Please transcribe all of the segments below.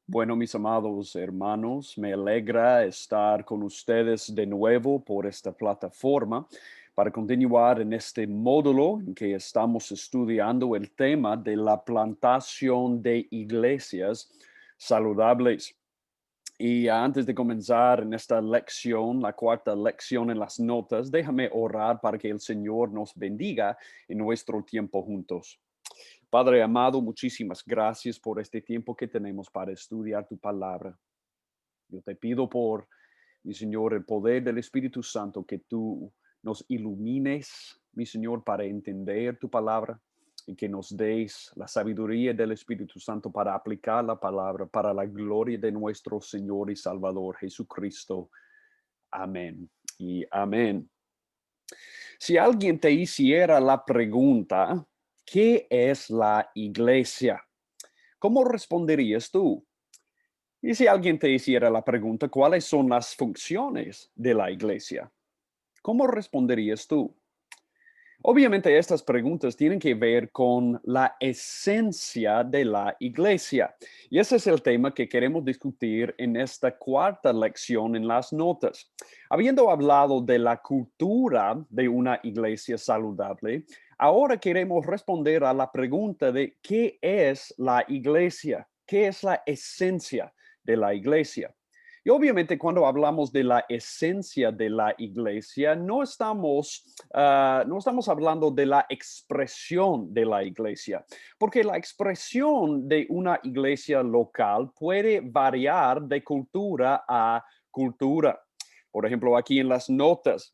Bueno, mis amados hermanos, me alegra estar con ustedes de nuevo por esta plataforma para continuar en este módulo en que estamos estudiando el tema de la plantación de iglesias saludables. Y antes de comenzar en esta lección, la cuarta lección en las notas, déjame orar para que el Señor nos bendiga en nuestro tiempo juntos. Padre amado, muchísimas gracias por este tiempo que tenemos para estudiar tu palabra. Yo te pido por, mi Señor, el poder del Espíritu Santo, que tú nos ilumines, mi Señor, para entender tu palabra y que nos des la sabiduría del Espíritu Santo para aplicar la palabra para la gloria de nuestro Señor y Salvador Jesucristo. Amén y amén. Si alguien te hiciera la pregunta, ¿qué es la iglesia? ¿Cómo responderías tú? Y si alguien te hiciera la pregunta, ¿cuáles son las funciones de la iglesia? ¿Cómo responderías tú? Obviamente estas preguntas tienen que ver con la esencia de la iglesia. Y ese es el tema que queremos discutir en esta cuarta lección en las notas. Habiendo hablado de la cultura de una iglesia saludable, ahora queremos responder a la pregunta de ¿qué es la iglesia? ¿Qué es la esencia de la iglesia? Y obviamente cuando hablamos de la esencia de la iglesia, no estamos hablando de la expresión de la iglesia, porque la expresión de una iglesia local puede variar de cultura a cultura. Por ejemplo, aquí en las notas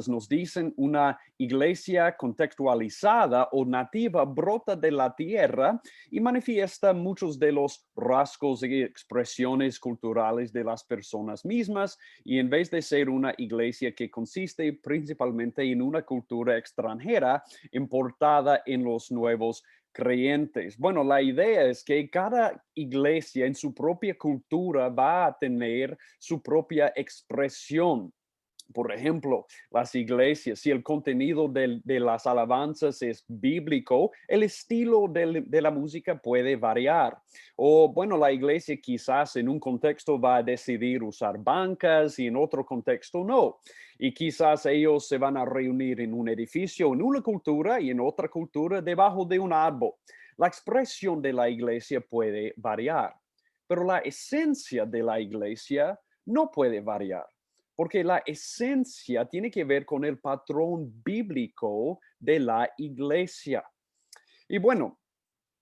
nos dicen una iglesia contextualizada o nativa brota de la tierra y manifiesta muchos de los rasgos y expresiones culturales de las personas mismas y en vez de ser una iglesia que consiste principalmente en una cultura extranjera importada en los nuevos creyentes. Bueno, la idea es que cada iglesia en su propia cultura va a tener su propia expresión. Por ejemplo, las iglesias, si el contenido de las alabanzas es bíblico, el estilo de la música puede variar. O bueno, la iglesia quizás en un contexto va a decidir usar bancas y en otro contexto no. Y quizás ellos se van a reunir en un edificio, en una cultura y en otra cultura debajo de un árbol. La expresión de la iglesia puede variar, pero la esencia de la iglesia no puede variar porque la esencia tiene que ver con el patrón bíblico de la iglesia. Y bueno,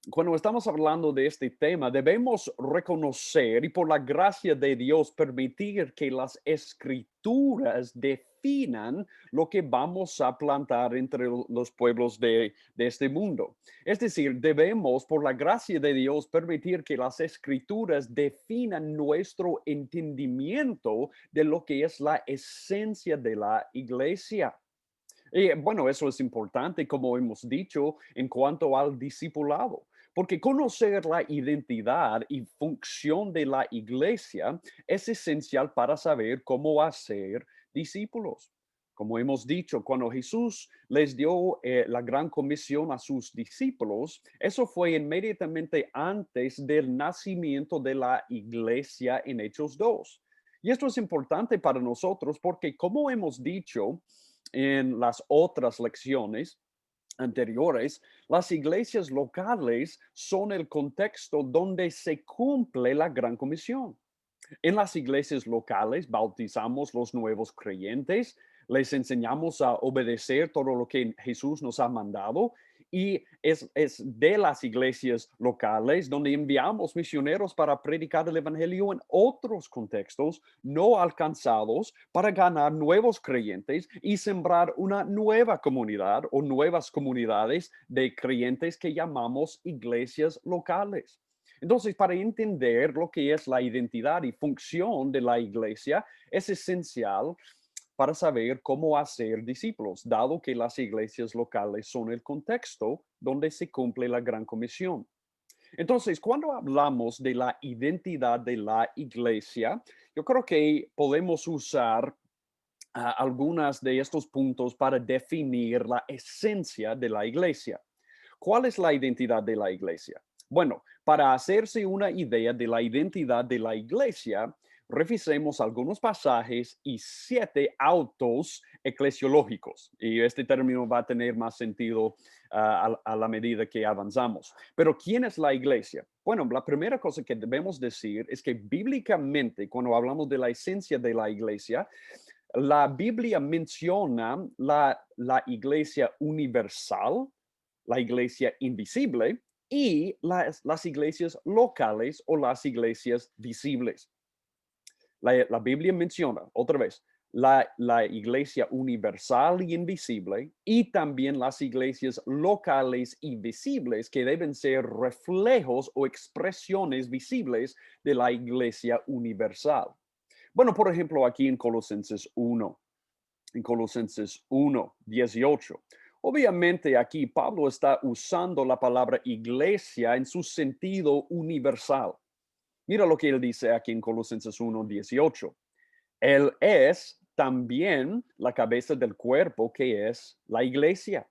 cuando estamos hablando de este tema, debemos reconocer y por la gracia de Dios permitir que las escrituras definan lo que vamos a plantar entre los pueblos de este mundo. Es decir, debemos por la gracia de Dios permitir que las escrituras definan nuestro entendimiento de lo que es la esencia de la iglesia. Y bueno, eso es importante, como hemos dicho, en cuanto al discipulado, porque conocer la identidad y función de la iglesia es esencial para saber cómo hacer discípulos. Como hemos dicho, cuando Jesús les dio la gran comisión a sus discípulos, eso fue inmediatamente antes del nacimiento de la iglesia en Hechos 2. Y esto es importante para nosotros porque, como hemos dicho, en las otras lecciones anteriores, las iglesias locales son el contexto donde se cumple la gran comisión. En las iglesias locales bautizamos los nuevos creyentes, les enseñamos a obedecer todo lo que Jesús nos ha mandado y es de las iglesias locales donde enviamos misioneros para predicar el evangelio en otros contextos no alcanzados para ganar nuevos creyentes y sembrar una nueva comunidad o nuevas comunidades de creyentes que llamamos iglesias locales. Entonces, para entender lo que es la identidad y función de la iglesia, es esencial para saber cómo hacer discípulos, dado que las iglesias locales son el contexto donde se cumple la gran comisión. Entonces, cuando hablamos de la identidad de la iglesia, yo creo que podemos usar algunas de estos puntos para definir la esencia de la iglesia. ¿Cuál es la identidad de la iglesia? Bueno, para hacerse una idea de la identidad de la iglesia, revisemos algunos pasajes y 7 autos eclesiológicos. Y este término va a tener más sentido a la medida que avanzamos. Pero ¿quién es la iglesia? Bueno, la primera cosa que debemos decir es que bíblicamente, cuando hablamos de la esencia de la iglesia, la Biblia menciona la iglesia universal, la iglesia invisible y las iglesias locales o las iglesias visibles. La Biblia menciona, otra vez, la iglesia universal y invisible y también las iglesias locales y visibles que deben ser reflejos o expresiones visibles de la iglesia universal. Bueno, por ejemplo, aquí en Colosenses 1:18. Obviamente aquí Pablo está usando la palabra iglesia en su sentido universal. Mira lo que él dice aquí en Colosenses 1:18. Él es también la cabeza del cuerpo que es la iglesia.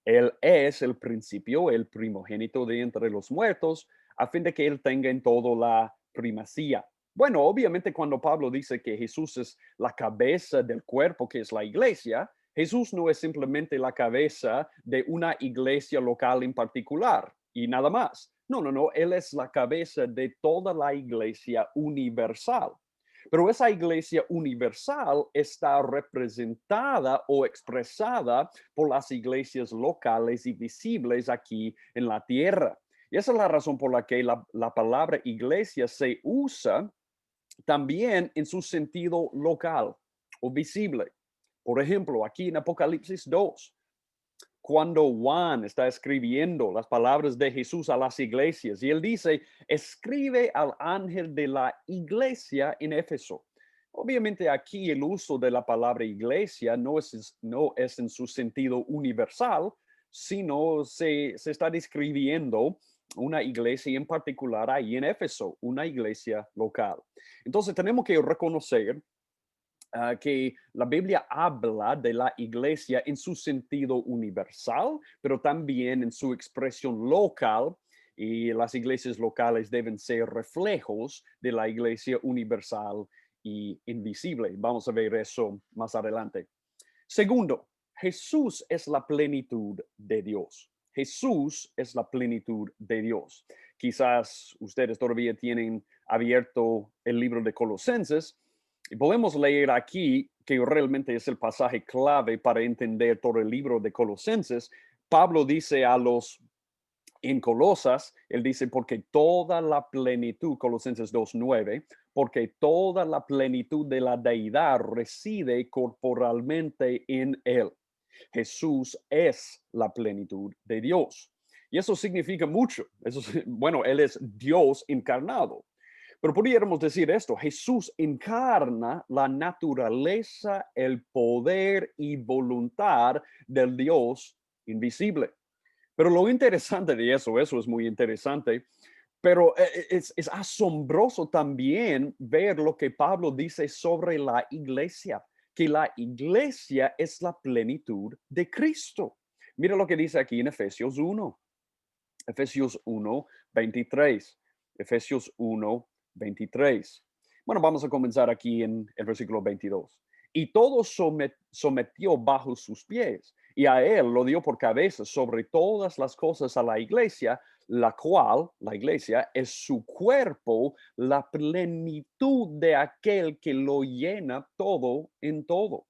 Él es el principio, el primogénito de entre los muertos, a fin de que él tenga en todo la primacía. Bueno, obviamente cuando Pablo dice que Jesús es la cabeza del cuerpo, que es la iglesia, Jesús no es simplemente la cabeza de una iglesia local en particular y nada más. No, no, no, él es la cabeza de toda la iglesia universal. Pero esa iglesia universal está representada o expresada por las iglesias locales y visibles aquí en la tierra. Y esa es la razón por la que la palabra iglesia se usa también en su sentido local o visible. Por ejemplo, aquí en Apocalipsis 2, cuando Juan está escribiendo las palabras de Jesús a las iglesias y él dice, escribe al ángel de la iglesia en Éfeso. Obviamente aquí el uso de la palabra iglesia no es en su sentido universal, sino se está describiendo una iglesia en particular ahí en Éfeso, una iglesia local. Entonces tenemos que reconocer que la Biblia habla de la iglesia en su sentido universal, pero también en su expresión local, y las iglesias locales deben ser reflejos de la iglesia universal y invisible. Vamos a ver eso más adelante. Segundo, Jesús es la plenitud de Dios. Jesús es la plenitud de Dios. Quizás ustedes todavía tienen abierto el libro de Colosenses y podemos leer aquí que realmente es el pasaje clave para entender todo el libro de Colosenses. Pablo dice a los en Colosas, él dice, porque toda la plenitud, Colosenses 2:9, porque toda la plenitud de la deidad reside corporalmente en él. Jesús es la plenitud de Dios. Y eso significa mucho. Bueno, él es Dios encarnado. Pero pudiéramos decir esto, Jesús encarna la naturaleza, el poder y voluntad del Dios invisible. Pero lo interesante de eso es muy interesante, pero es asombroso también ver lo que Pablo dice sobre la iglesia, que la iglesia es la plenitud de Cristo. Mira lo que dice aquí en Efesios 1:23. Efesios 1:23. Bueno, vamos a comenzar aquí en el versículo 22. Y todo sometió bajo sus pies, y a él lo dio por cabeza sobre todas las cosas a la iglesia, la cual, la iglesia, es su cuerpo, la plenitud de aquel que lo llena todo en todo.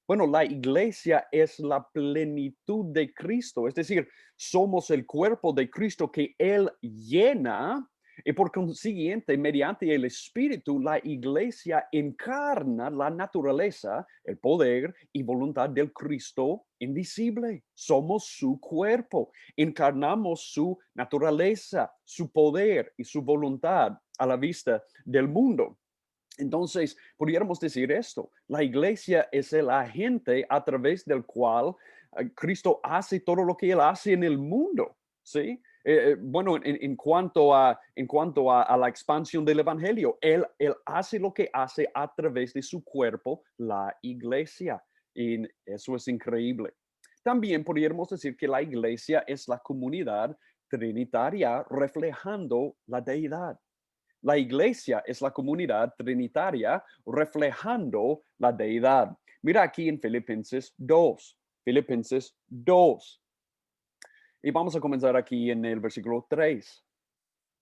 Bueno, la iglesia es la plenitud de Cristo, es decir, somos el cuerpo de Cristo que Él llena y por consiguiente, mediante el Espíritu, la iglesia encarna la naturaleza, el poder y voluntad del Cristo invisible. Somos su cuerpo, encarnamos su naturaleza, su poder y su voluntad a la vista del mundo. Entonces, pudiéramos decir esto, la iglesia es el agente a través del cual Cristo hace todo lo que él hace en el mundo, ¿sí? Bueno, en cuanto a la expansión del evangelio, él hace lo que hace a través de su cuerpo, la iglesia, y eso es increíble. También podríamos decir que la iglesia es la comunidad trinitaria reflejando la deidad. La iglesia es la comunidad trinitaria reflejando la deidad. Mira aquí en Filipenses 2. Filipenses 2. Y vamos a comenzar aquí en el versículo 3.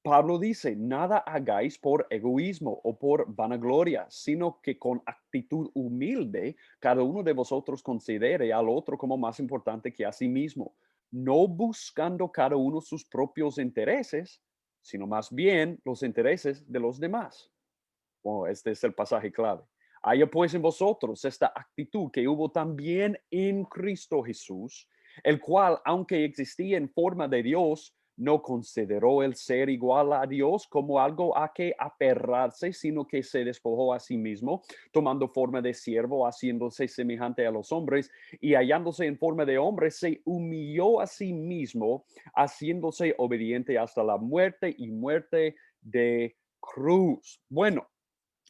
Pablo dice, nada hagáis por egoísmo o por vanagloria, sino que con actitud humilde cada uno de vosotros considere al otro como más importante que a sí mismo, no buscando cada uno sus propios intereses, sino más bien los intereses de los demás. Bueno, este es el pasaje clave. Haya pues en vosotros esta actitud que hubo también en Cristo Jesús, el cual, aunque existía en forma de Dios, no consideró el ser igual a Dios como algo a que aferrarse, sino que se despojó a sí mismo, tomando forma de siervo, haciéndose semejante a los hombres, y hallándose en forma de hombre, se humilló a sí mismo, haciéndose obediente hasta la muerte y muerte de cruz. Bueno,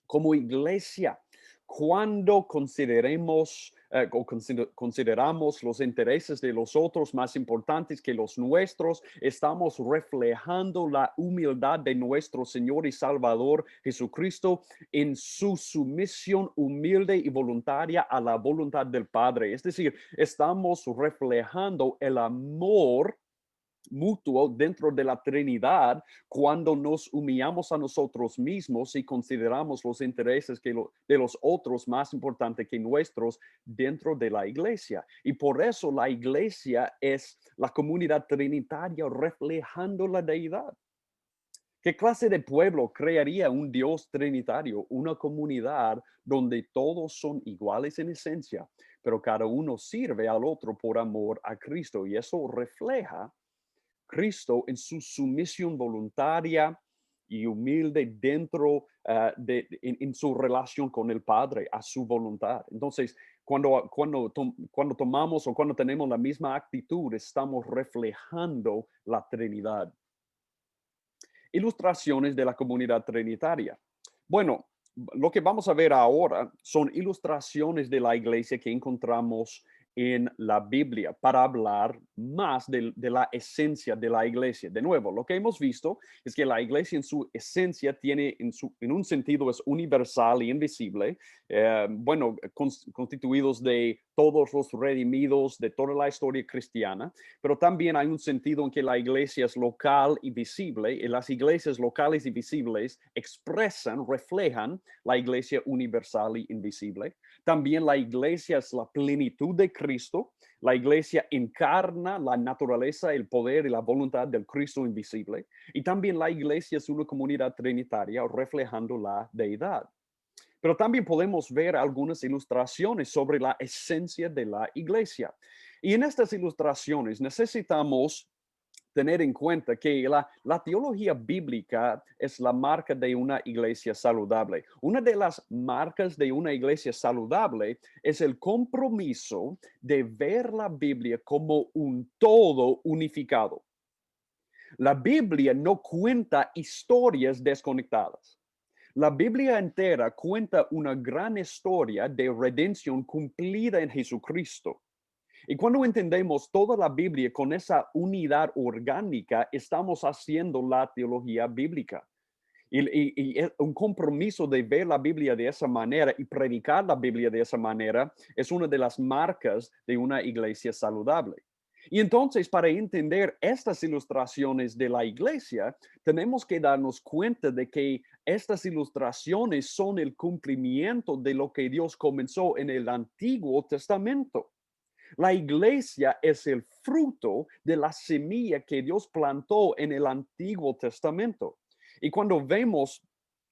como iglesia, cuando consideramos los intereses de los otros más importantes que los nuestros, estamos reflejando la humildad de nuestro Señor y Salvador Jesucristo en su sumisión humilde y voluntaria a la voluntad del Padre. Es decir, estamos reflejando el amor mutuo dentro de la Trinidad cuando nos humillamos a nosotros mismos y consideramos los intereses de los otros más importantes que nuestros dentro de la iglesia. Y por eso la iglesia es la comunidad trinitaria reflejando la deidad. ¿Qué clase de pueblo crearía un Dios trinitario? Una comunidad donde todos son iguales en esencia, pero cada uno sirve al otro por amor a Cristo. Y eso refleja Cristo en su sumisión voluntaria y humilde dentro en su relación con el Padre, a su voluntad. Entonces, cuando tomamos o cuando tenemos la misma actitud, estamos reflejando la Trinidad. Ilustraciones de la comunidad trinitaria. Bueno, lo que vamos a ver ahora son ilustraciones de la iglesia que encontramos en la Biblia para hablar más de la esencia de la iglesia. De nuevo, lo que hemos visto es que la iglesia en su esencia tiene, en un sentido, es universal y invisible. Bueno, constituidos de todos los redimidos de toda la historia cristiana, pero también hay un sentido en que la iglesia es local y visible, y las iglesias locales y visibles expresan, reflejan la iglesia universal y invisible. También la iglesia es la plenitud de Cristo. La iglesia encarna la naturaleza, el poder y la voluntad del Cristo invisible. Y también la iglesia es una comunidad trinitaria reflejando la deidad. Pero también podemos ver algunas ilustraciones sobre la esencia de la iglesia. Y en estas ilustraciones necesitamos tener en cuenta que la teología bíblica es la marca de una iglesia saludable. Una de las marcas de una iglesia saludable es el compromiso de ver la Biblia como un todo unificado. La Biblia no cuenta historias desconectadas. La Biblia entera cuenta una gran historia de redención cumplida en Jesucristo. Y cuando entendemos toda la Biblia con esa unidad orgánica, estamos haciendo la teología bíblica. Y un compromiso de ver la Biblia de esa manera y predicar la Biblia de esa manera es una de las marcas de una iglesia saludable. Y entonces, para entender estas ilustraciones de la iglesia, tenemos que darnos cuenta de que estas ilustraciones son el cumplimiento de lo que Dios comenzó en el Antiguo Testamento. La iglesia es el fruto de la semilla que Dios plantó en el Antiguo Testamento. Y cuando vemos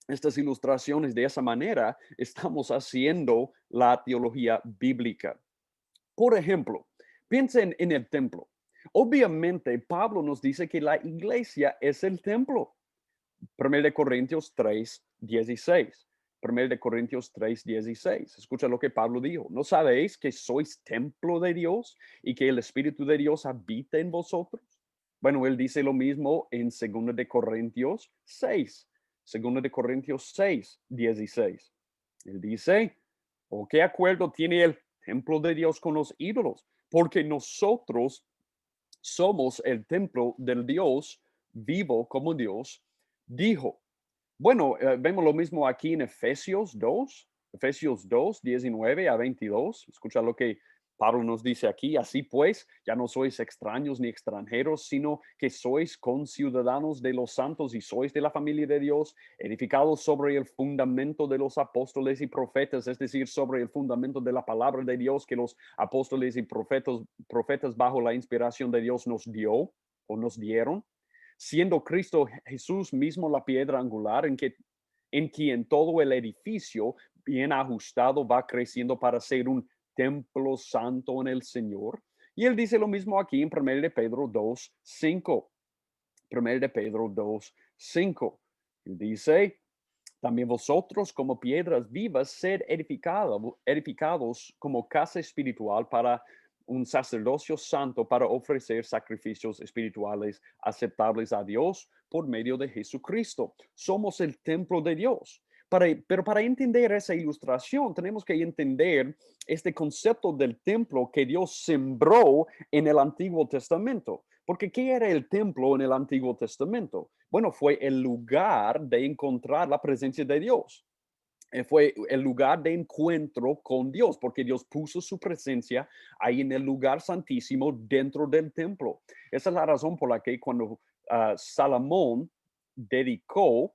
estas ilustraciones de esa manera, estamos haciendo la teología bíblica. Por ejemplo, piensen en el templo. Obviamente, Pablo nos dice que la iglesia es el templo. 1 Corintios 3:16. 1 Corintios 3:16. Escucha lo que Pablo dijo. ¿No sabéis que sois templo de Dios y que el Espíritu de Dios habita en vosotros? Bueno, él dice lo mismo en 2 Corintios 6. 2 Corintios 6:16. Él dice, ¿o qué acuerdo tiene el templo de Dios con los ídolos? Porque nosotros somos el templo del Dios vivo como Dios dijo. Bueno, vemos lo mismo aquí en Efesios 2, 19 a 22. Escucha lo que Pablo nos dice aquí. Así pues, ya no sois extraños ni extranjeros, sino que sois conciudadanos de los santos y sois de la familia de Dios, edificados sobre el fundamento de los apóstoles y profetas, es decir, sobre el fundamento de la palabra de Dios que los apóstoles y profetas bajo la inspiración de Dios nos dio o nos dieron, siendo Cristo Jesús mismo la piedra angular en quien todo el edificio bien ajustado va creciendo para ser un templo santo en el Señor. Y él dice lo mismo aquí en 1 de Pedro 2, 5. 1 de Pedro 2, 5. Él dice, también vosotros como piedras vivas, sed edificados como casa espiritual para un sacerdocio santo para ofrecer sacrificios espirituales aceptables a Dios por medio de Jesucristo. Somos el templo de Dios. Pero para entender esa ilustración tenemos que entender este concepto del templo que Dios sembró en el Antiguo Testamento. Porque ¿qué era el templo en el Antiguo Testamento? Bueno, fue el lugar de encontrar la presencia de Dios. Fue el lugar de encuentro con Dios, porque Dios puso su presencia ahí en el lugar santísimo dentro del templo. Esa es la razón por la que cuando Salomón dedicó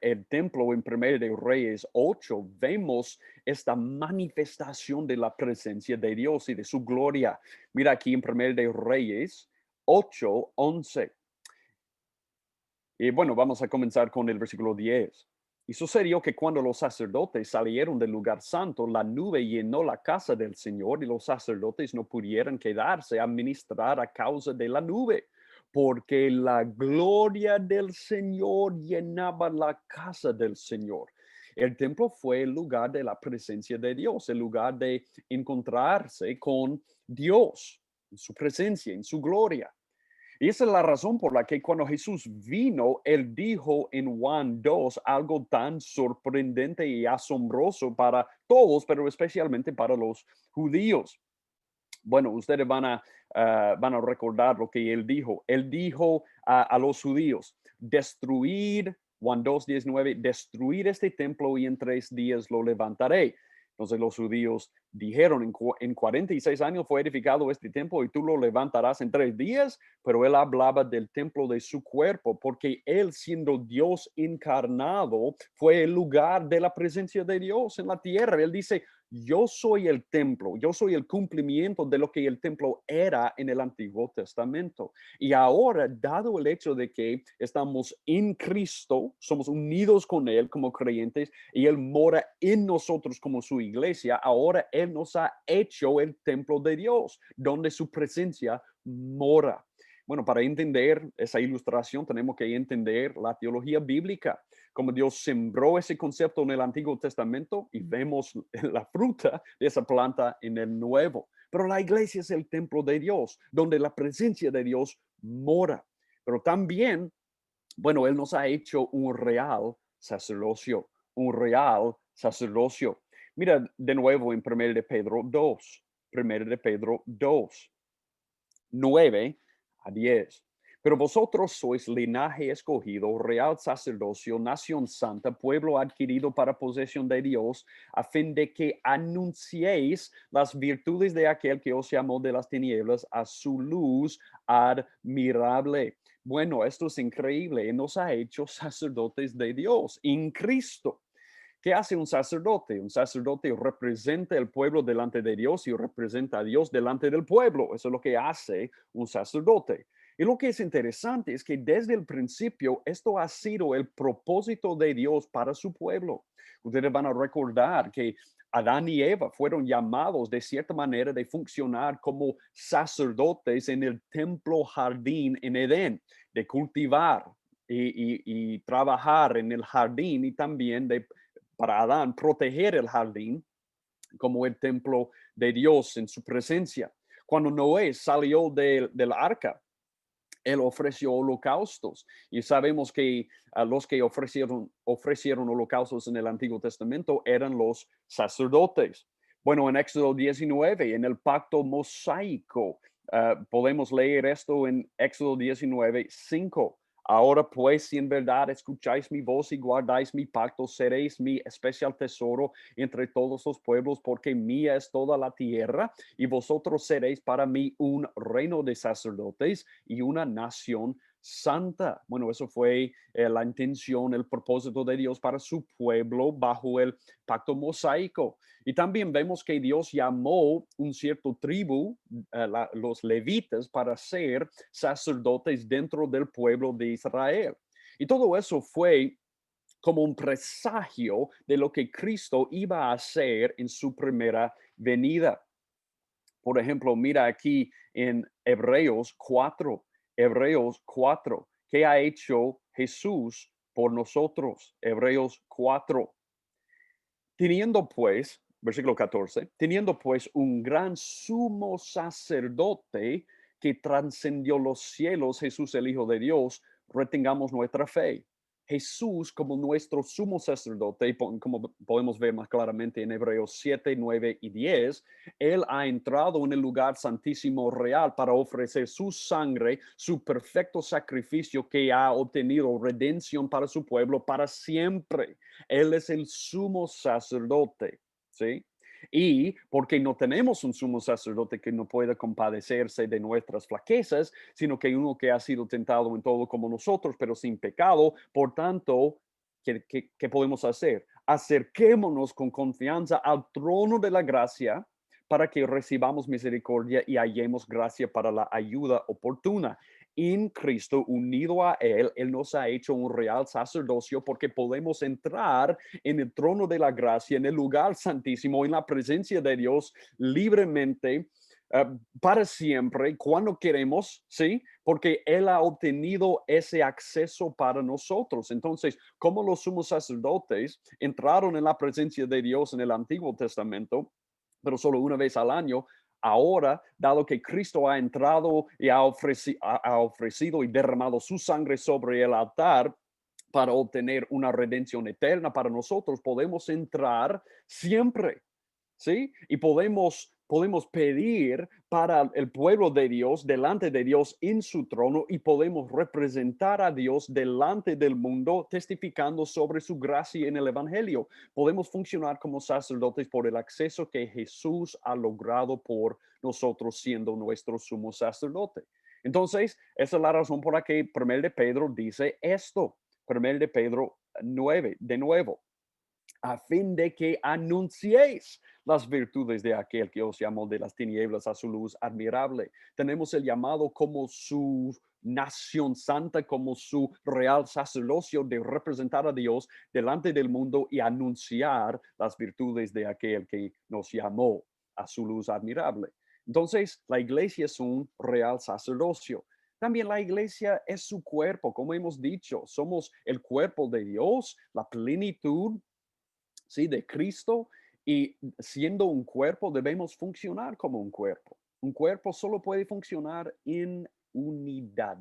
el templo en 1 de Reyes 8, vemos esta manifestación de la presencia de Dios y de su gloria. Mira aquí en 1 de Reyes 8, 11. Y bueno, vamos a comenzar con el versículo 10. Y sucedió que cuando los sacerdotes salieron del lugar santo, la nube llenó la casa del Señor y los sacerdotes no pudieron quedarse a ministrar a causa de la nube, porque la gloria del Señor llenaba la casa del Señor. El templo fue el lugar de la presencia de Dios, el lugar de encontrarse con Dios, en su presencia, en su gloria. Y esa es la razón por la que cuando Jesús vino, él dijo en Juan 2 algo tan sorprendente y asombroso para todos, pero especialmente para los judíos. Bueno, ustedes van a recordar lo que él dijo. Él dijo a los judíos, destruir, Juan 2, 19, destruir este templo y en 3 días lo levantaré. Entonces los judíos dijeron, en 46 años fue edificado este templo y tú lo levantarás en 3 días, pero él hablaba del templo de su cuerpo, porque él siendo Dios encarnado fue el lugar de la presencia de Dios en la tierra. Él dice, yo soy el templo, yo soy el cumplimiento de lo que el templo era en el Antiguo Testamento. Y ahora, dado el hecho de que estamos en Cristo, somos unidos con Él como creyentes y Él mora en nosotros como su iglesia, ahora Él nos ha hecho el templo de Dios, donde su presencia mora. Bueno, para entender esa ilustración tenemos que entender la teología bíblica, como Dios sembró ese concepto en el Antiguo Testamento y vemos la fruta de esa planta en el Nuevo. Pero la iglesia es el templo de Dios, donde la presencia de Dios mora. Pero también, bueno, Él nos ha hecho un real sacerdocio, un real sacerdocio. Mira de nuevo en 1 de Pedro 2, 1 de Pedro 2, 9 a 10. Pero vosotros sois linaje escogido, real sacerdocio, nación santa, pueblo adquirido para posesión de Dios, a fin de que anunciéis las virtudes de aquel que os llamó de las tinieblas a su luz admirable. Bueno, esto es increíble. Él nos ha hecho sacerdotes de Dios en Cristo. ¿Qué hace un sacerdote? Un sacerdote representa el pueblo delante de Dios y representa a Dios delante del pueblo. Eso es lo que hace un sacerdote. Y lo que es interesante es que desde el principio esto ha sido el propósito de Dios para su pueblo. Ustedes van a recordar que Adán y Eva fueron llamados de cierta manera de funcionar como sacerdotes en el templo jardín en Edén, de cultivar y trabajar en el jardín y también de para Adán proteger el jardín como el templo de Dios en su presencia. Cuando Noé salió del arca, él ofreció holocaustos y sabemos que los que ofrecieron holocaustos en el Antiguo Testamento eran los sacerdotes. Bueno, en Éxodo 19, en el pacto mosaico, Podemos leer esto en Éxodo 19:5. Ahora pues, si en verdad escucháis mi voz y guardáis mi pacto, seréis mi especial tesoro entre todos los pueblos, porque mía es toda la tierra, y vosotros seréis para mí un reino de sacerdotes y una nación santa. Bueno, eso fue la intención, el propósito de Dios para su pueblo bajo el pacto mosaico. Y también vemos que Dios llamó un cierto tribu, los levitas, para ser sacerdotes dentro del pueblo de Israel. Y todo eso fue como un presagio de lo que Cristo iba a hacer en su primera venida. Por ejemplo, mira aquí en Hebreos 4, ¿qué ha hecho Jesús por nosotros? Hebreos 4. Teniendo pues, versículo 14, teniendo pues un gran sumo sacerdote que trascendió los cielos, Jesús el Hijo de Dios, retengamos nuestra fe. Jesús como nuestro sumo sacerdote, como podemos ver más claramente en Hebreos 7, 9 y 10, Él ha entrado en el lugar santísimo real para ofrecer su sangre, su perfecto sacrificio que ha obtenido redención para su pueblo para siempre. Él es el sumo sacerdote, ¿sí? Y porque no tenemos un sumo sacerdote que no pueda compadecerse de nuestras flaquezas, sino que uno que ha sido tentado en todo como nosotros, pero sin pecado, por tanto, ¿qué podemos hacer? Acerquémonos con confianza al trono de la gracia para que recibamos misericordia y hallemos gracia para la ayuda oportuna. En Cristo, unido a Él nos ha hecho un real sacerdocio porque podemos entrar en el trono de la gracia, en el lugar santísimo, en la presencia de Dios libremente, para siempre, cuando queremos, ¿sí? Porque Él ha obtenido ese acceso para nosotros. Entonces, como los sumos sacerdotes entraron en la presencia de Dios en el Antiguo Testamento, pero solo una vez al año. Ahora, dado que Cristo ha entrado y ha ofrecido y derramado su sangre sobre el altar para obtener una redención eterna para nosotros, podemos entrar siempre, ¿sí? Y podemos pedir para el pueblo de Dios, delante de Dios en su trono, y podemos representar a Dios delante del mundo, testificando sobre su gracia en el Evangelio. Podemos funcionar como sacerdotes por el acceso que Jesús ha logrado por nosotros siendo nuestro sumo sacerdote. Entonces, esa es la razón por la que 1 de Pedro dice esto. 1 de Pedro 9, de nuevo, a fin de que anunciéis las virtudes de aquel que os llamó de las tinieblas a su luz admirable. Tenemos el llamado como su nación santa, como su real sacerdocio de representar a Dios delante del mundo y anunciar las virtudes de aquel que nos llamó a su luz admirable. Entonces, la iglesia es un real sacerdocio. También la iglesia es su cuerpo, como hemos dicho, somos el cuerpo de Dios, la plenitud, ¿sí? De Cristo, y siendo un cuerpo debemos funcionar como un cuerpo. Un cuerpo solo puede funcionar en unidad.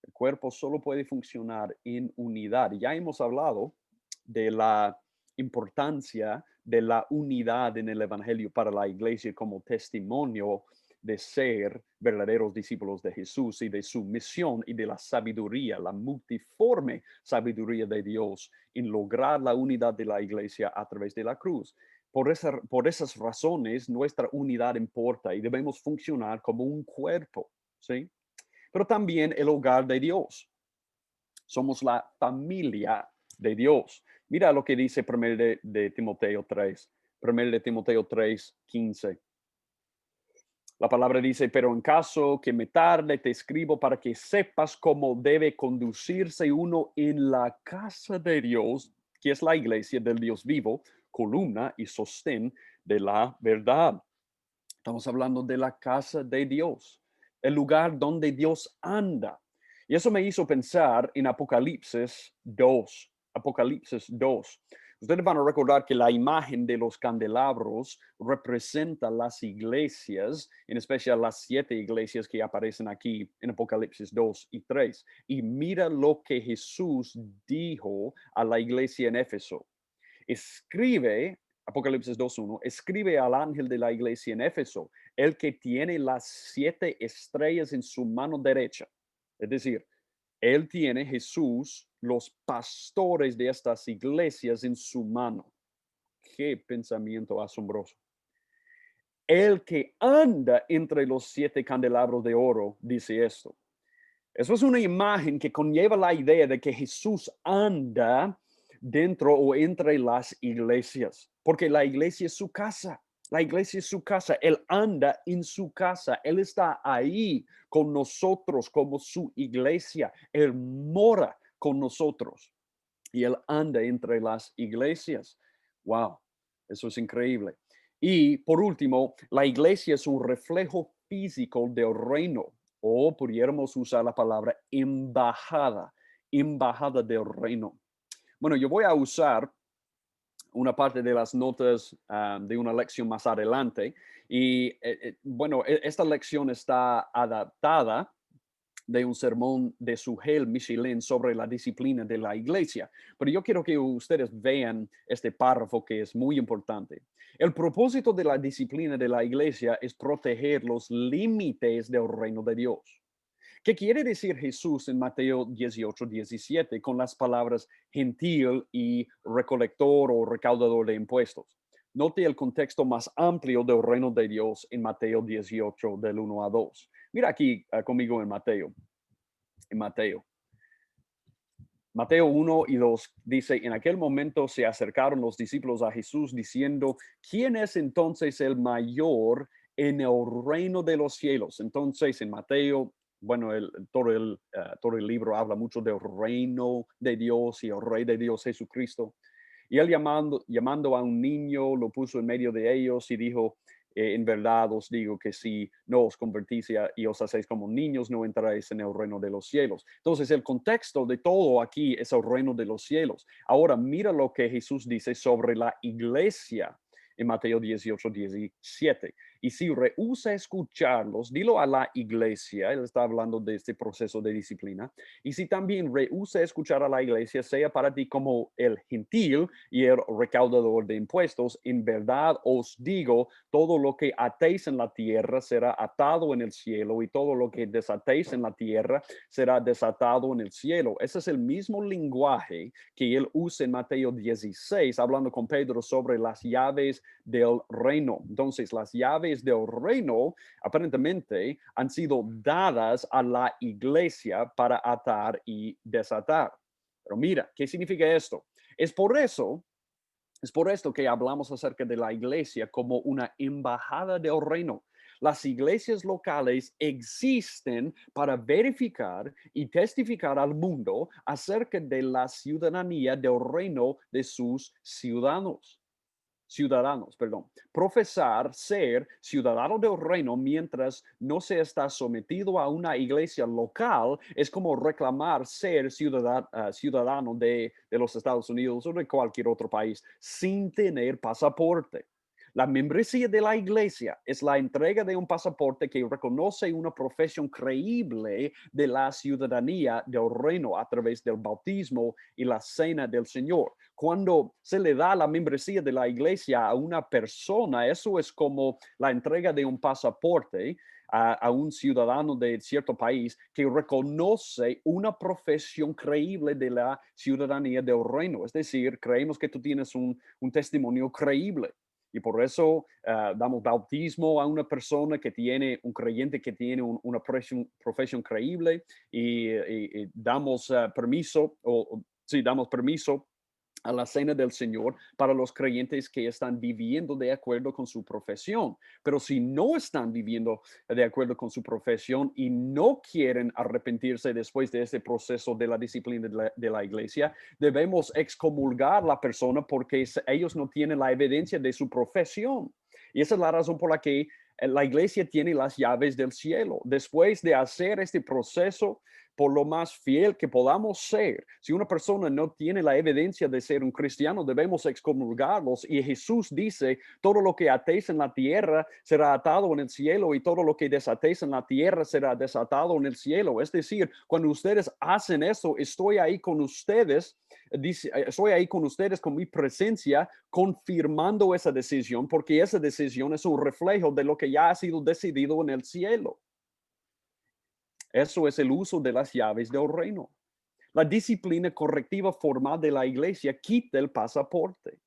El cuerpo solo puede funcionar en unidad. Ya hemos hablado de la importancia de la unidad en el Evangelio para la iglesia como testimonio de ser verdaderos discípulos de Jesús y de su misión y de la sabiduría, la multiforme sabiduría de Dios en lograr la unidad de la iglesia a través de la cruz. Por esas razones, nuestra unidad importa y debemos funcionar como un cuerpo, ¿sí? Pero también el hogar de Dios. Somos la familia de Dios. Mira lo que dice 1 de Timoteo 3, 1 de Timoteo 3, 15. La palabra dice, pero en caso que me tarde, te escribo para que sepas cómo debe conducirse uno en la casa de Dios, que es la iglesia del Dios vivo, columna y sostén de la verdad. Estamos hablando de la casa de Dios, el lugar donde Dios anda. Y eso me hizo pensar en Apocalipsis 2. Apocalipsis 2. Ustedes van a recordar que la imagen de los candelabros representa las iglesias, en especial las 7 iglesias que aparecen aquí en Apocalipsis 2 y 3. Y mira lo que Jesús dijo a la iglesia en Éfeso. Escribe, Apocalipsis 2.1, escribe al ángel de la iglesia en Éfeso, el que tiene las 7 estrellas en su mano derecha. Es decir, él tiene, Jesús, los pastores de estas iglesias en su mano. Qué pensamiento asombroso. El que anda entre los 7 candelabros de oro, dice esto. Eso es una imagen que conlleva la idea de que Jesús anda dentro o entre las iglesias, porque la iglesia es su casa. La iglesia es su casa. Él anda en su casa. Él está ahí con nosotros como su iglesia. Él mora con nosotros y él anda entre las iglesias. Wow, eso es increíble. Y por último, la iglesia es un reflejo físico del reino, o pudiéramos usar la palabra embajada, embajada del reino. Bueno, yo voy a usar una parte de las notas de una lección más adelante. Y bueno, esta lección está adaptada de un sermón de Sugel Michelin sobre la disciplina de la iglesia. Pero yo quiero que ustedes vean este párrafo que es muy importante. El propósito de la disciplina de la iglesia es proteger los límites del reino de Dios. ¿Qué quiere decir Jesús en Mateo 18, 17 con las palabras gentil y recolector o recaudador de impuestos? Note el contexto más amplio del reino de Dios en Mateo 18, del 1 a 2. Mira aquí conmigo en Mateo. En Mateo. Mateo 1 y 2 dice, en aquel momento se acercaron los discípulos a Jesús diciendo, ¿quién es entonces el mayor en el reino de los cielos? Entonces en Mateo, bueno, todo el libro habla mucho del reino de Dios y el rey de Dios Jesucristo. Y él llamando a un niño, lo puso en medio de ellos y dijo, en verdad os digo que si no os convertís y os hacéis como niños, no entraréis en el reino de los cielos. Entonces, el contexto de todo aquí es el reino de los cielos. Ahora, mira lo que Jesús dice sobre la iglesia en Mateo 18, 17. Y si rehúsa escucharlos, dilo a la iglesia, él está hablando de este proceso de disciplina, y si también rehúsa escuchar a la iglesia, sea para ti como el gentil y el recaudador de impuestos, en verdad os digo, todo lo que atéis en la tierra será atado en el cielo, y todo lo que desatéis en la tierra será desatado en el cielo. Ese es el mismo lenguaje que él usa en Mateo 16, hablando con Pedro sobre las llaves del reino. Entonces, las llaves del reino aparentemente han sido dadas a la iglesia para atar y desatar. Pero mira, ¿qué significa esto? Es por esto que hablamos acerca de la iglesia como una embajada del reino. Las iglesias locales existen para verificar y testificar al mundo acerca de la ciudadanía del reino de sus ciudadanos, perdón. Profesar ser ciudadano del reino mientras no se está sometido a una iglesia local es como reclamar ser ciudadano de los Estados Unidos o de cualquier otro país sin tener pasaporte. La membresía de la iglesia es la entrega de un pasaporte que reconoce una profesión creíble de la ciudadanía del reino a través del bautismo y la cena del Señor. Cuando se le da la membresía de la iglesia a una persona, eso es como la entrega de un pasaporte a un ciudadano de cierto país que reconoce una profesión creíble de la ciudadanía del reino. Es decir, creemos que tú tienes un testimonio creíble. Y por eso damos bautismo a una persona que tiene, un creyente que tiene una profesión creíble y damos permiso, sí, damos permiso a la cena del Señor para los creyentes que están viviendo de acuerdo con su profesión. Pero si no están viviendo de acuerdo con su profesión y no quieren arrepentirse después de este proceso de la disciplina de la iglesia, debemos excomulgar a la persona porque ellos no tienen la evidencia de su profesión. Y esa es la razón por la que la iglesia tiene las llaves del cielo. Después de hacer este proceso por lo más fiel que podamos ser. Si una persona no tiene la evidencia de ser un cristiano, debemos excomulgarlos. Y Jesús dice, todo lo que atéis en la tierra será atado en el cielo y todo lo que desatéis en la tierra será desatado en el cielo. Es decir, cuando ustedes hacen eso, estoy ahí con ustedes. Estoy ahí con ustedes con mi presencia, confirmando esa decisión, porque esa decisión es un reflejo de lo que ya ha sido decidido en el cielo. Eso es el uso de las llaves del reino. La disciplina correctiva formal de la iglesia quita el pasaporte.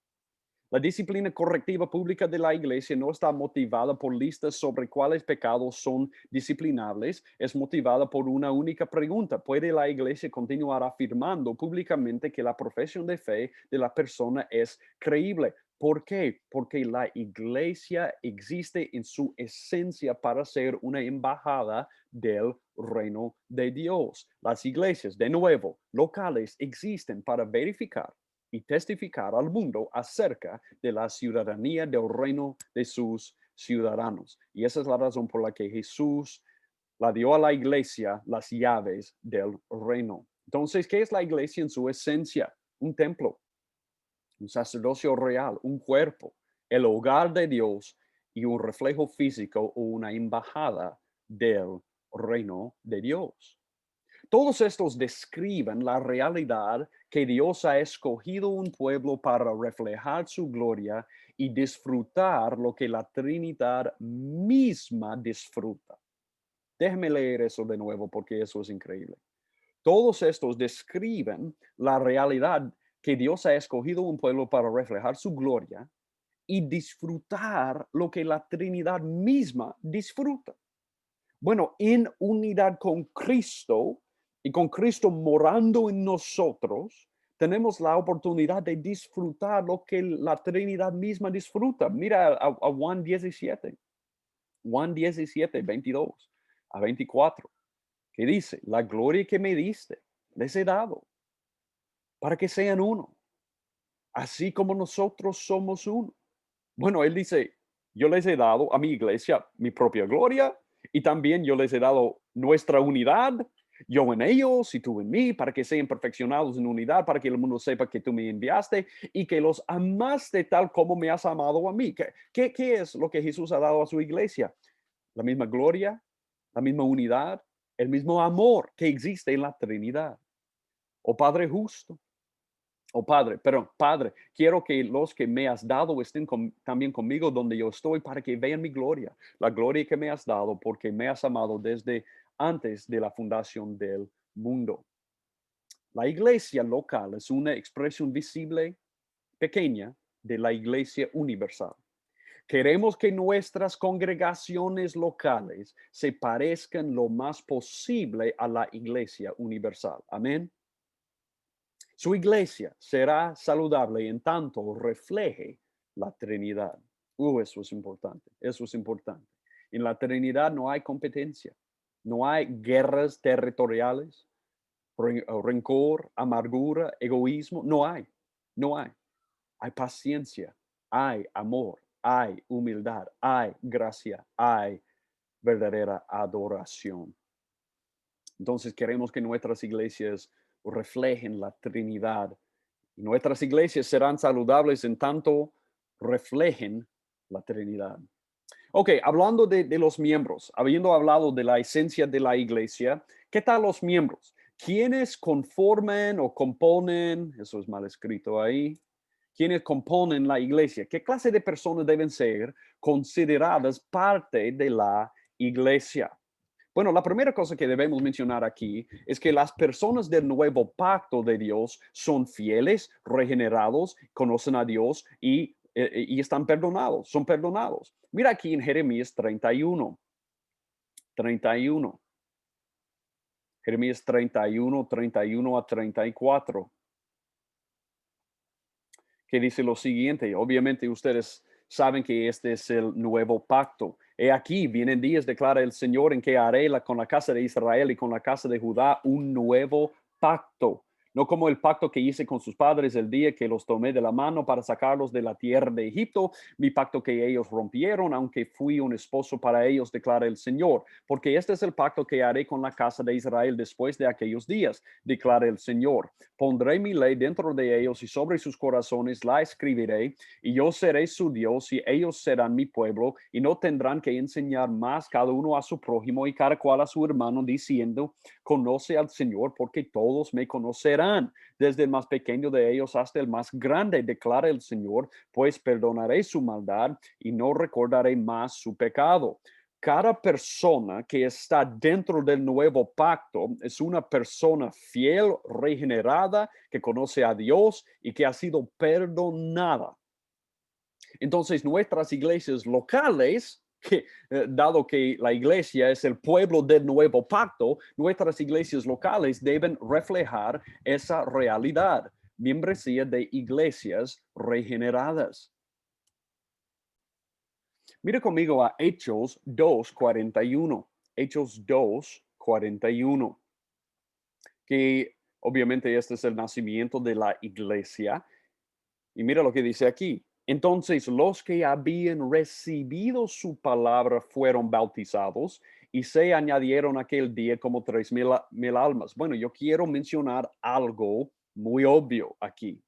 La disciplina correctiva pública de la iglesia no está motivada por listas sobre cuáles pecados son disciplinables, es motivada por una única pregunta. ¿Puede la iglesia continuar afirmando públicamente que la profesión de fe de la persona es creíble? ¿Por qué? Porque la iglesia existe en su esencia para ser una embajada del reino de Dios. Las iglesias, de nuevo, locales, existen para verificar y testificar al mundo acerca de la ciudadanía del reino de sus ciudadanos. Y esa es la razón por la que Jesús la dio a la iglesia las llaves del reino. Entonces, ¿qué es la iglesia en su esencia? Un templo, un sacerdocio real, un cuerpo, el hogar de Dios y un reflejo físico o una embajada del reino de Dios. Todos estos describen la realidad que Dios ha escogido un pueblo para reflejar su gloria y disfrutar lo que la Trinidad misma disfruta. Déjeme leer eso de nuevo porque eso es increíble. Todos estos describen la realidad que Dios ha escogido un pueblo para reflejar su gloria y disfrutar lo que la Trinidad misma disfruta. Bueno, en unidad con Cristo y con Cristo morando en nosotros, tenemos la oportunidad de disfrutar lo que la Trinidad misma disfruta. Mira a Juan 17, Juan 17, 22 a 24, que dice, la gloria que me diste, les he dado, para que sean uno, así como nosotros somos uno. Bueno, él dice, yo les he dado a mi iglesia mi propia gloria y también yo les he dado nuestra unidad, yo en ellos y tú en mí, para que sean perfeccionados en unidad, para que el mundo sepa que tú me enviaste y que los amaste tal como me has amado a mí. ¿Qué es lo que Jesús ha dado a su iglesia? La misma gloria, la misma unidad, el mismo amor que existe en la Trinidad. Oh Padre justo, oh Padre, pero Padre, quiero que los que me has dado estén también conmigo donde yo estoy para que vean mi gloria, la gloria que me has dado porque me has amado desde antes de la fundación del mundo. La iglesia local es una expresión visible, pequeña, de la iglesia universal. Queremos que nuestras congregaciones locales se parezcan lo más posible a la iglesia universal. Amén. Su iglesia será saludable en tanto refleje la Trinidad. Eso es importante, eso es importante. En la Trinidad no hay competencia, no hay guerras territoriales, rencor, amargura, egoísmo, no hay, no hay. Hay paciencia, hay amor, hay humildad, hay gracia, hay verdadera adoración. Entonces queremos que nuestras iglesias reflejen la Trinidad. Y nuestras iglesias serán saludables en tanto reflejen la Trinidad. Ok, hablando de los miembros, habiendo hablado de la esencia de la iglesia, ¿qué tal los miembros? ¿Quiénes conforman o componen? Eso es mal escrito ahí. ¿Quiénes componen la iglesia? ¿Qué clase de personas deben ser consideradas parte de la iglesia? Bueno, la primera cosa que debemos mencionar aquí es que las personas del nuevo pacto de Dios son fieles, regenerados, conocen a Dios y están perdonados, son perdonados. Mira aquí en Jeremías 31, 31. Jeremías 31, 31 a 34, que dice lo siguiente. Obviamente ustedes saben que este es el nuevo pacto. He aquí, vienen días, declara el Señor, en que haré con la casa de Israel y con la casa de Judá un nuevo pacto. no como el pacto que hice con sus padres el día que los tomé de la mano para sacarlos de la tierra de Egipto, mi pacto que ellos rompieron, aunque fui un esposo para ellos, declara el Señor, porque este es el pacto que haré con la casa de Israel después de aquellos días, declara el Señor. Pondré mi ley dentro de ellos y sobre sus corazones la escribiré, y yo seré su Dios y ellos serán mi pueblo, y no tendrán que enseñar más cada uno a su prójimo y cada cual a su hermano, diciendo, conoce al Señor, porque todos me conocerán, desde el más pequeño de ellos hasta el más grande, declara el Señor, pues perdonaré su maldad y no recordaré más su pecado. Cada persona que está dentro del nuevo pacto es una persona fiel, regenerada, que conoce a Dios y que ha sido perdonada. Entonces, nuestras iglesias locales, dado que la iglesia es el pueblo del nuevo pacto, nuestras iglesias locales deben reflejar esa realidad, membresía de iglesias regeneradas. Mira conmigo a Hechos 2:41. Hechos 2:41, que obviamente este es el nacimiento de la iglesia. Y mira lo que dice aquí. Entonces los que habían recibido su palabra fueron bautizados y se añadieron aquel día como 3,000 almas. Bueno, yo quiero mencionar algo muy obvio aquí.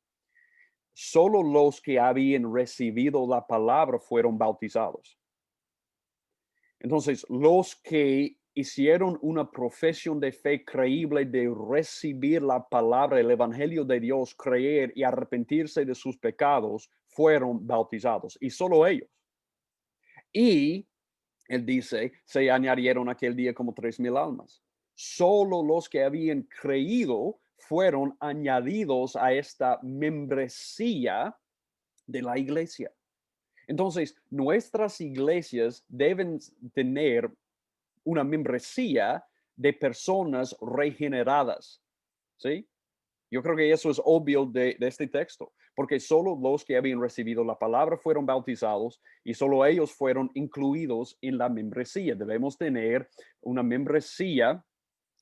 Solo los que habían recibido la palabra fueron bautizados. Entonces, los que hicieron una profesión de fe creíble de recibir la palabra, el evangelio de Dios, creer y arrepentirse de sus pecados, fueron bautizados. Y solo ellos. Y él dice, se añadieron aquel día como 3,000 almas. Solo los que habían creído fueron añadidos a esta membresía de la iglesia. Entonces, nuestras iglesias deben tener una membresía de personas regeneradas, ¿sí? Yo creo que eso es obvio de este texto, porque solo los que habían recibido la palabra fueron bautizados y solo ellos fueron incluidos en la membresía. Debemos tener una membresía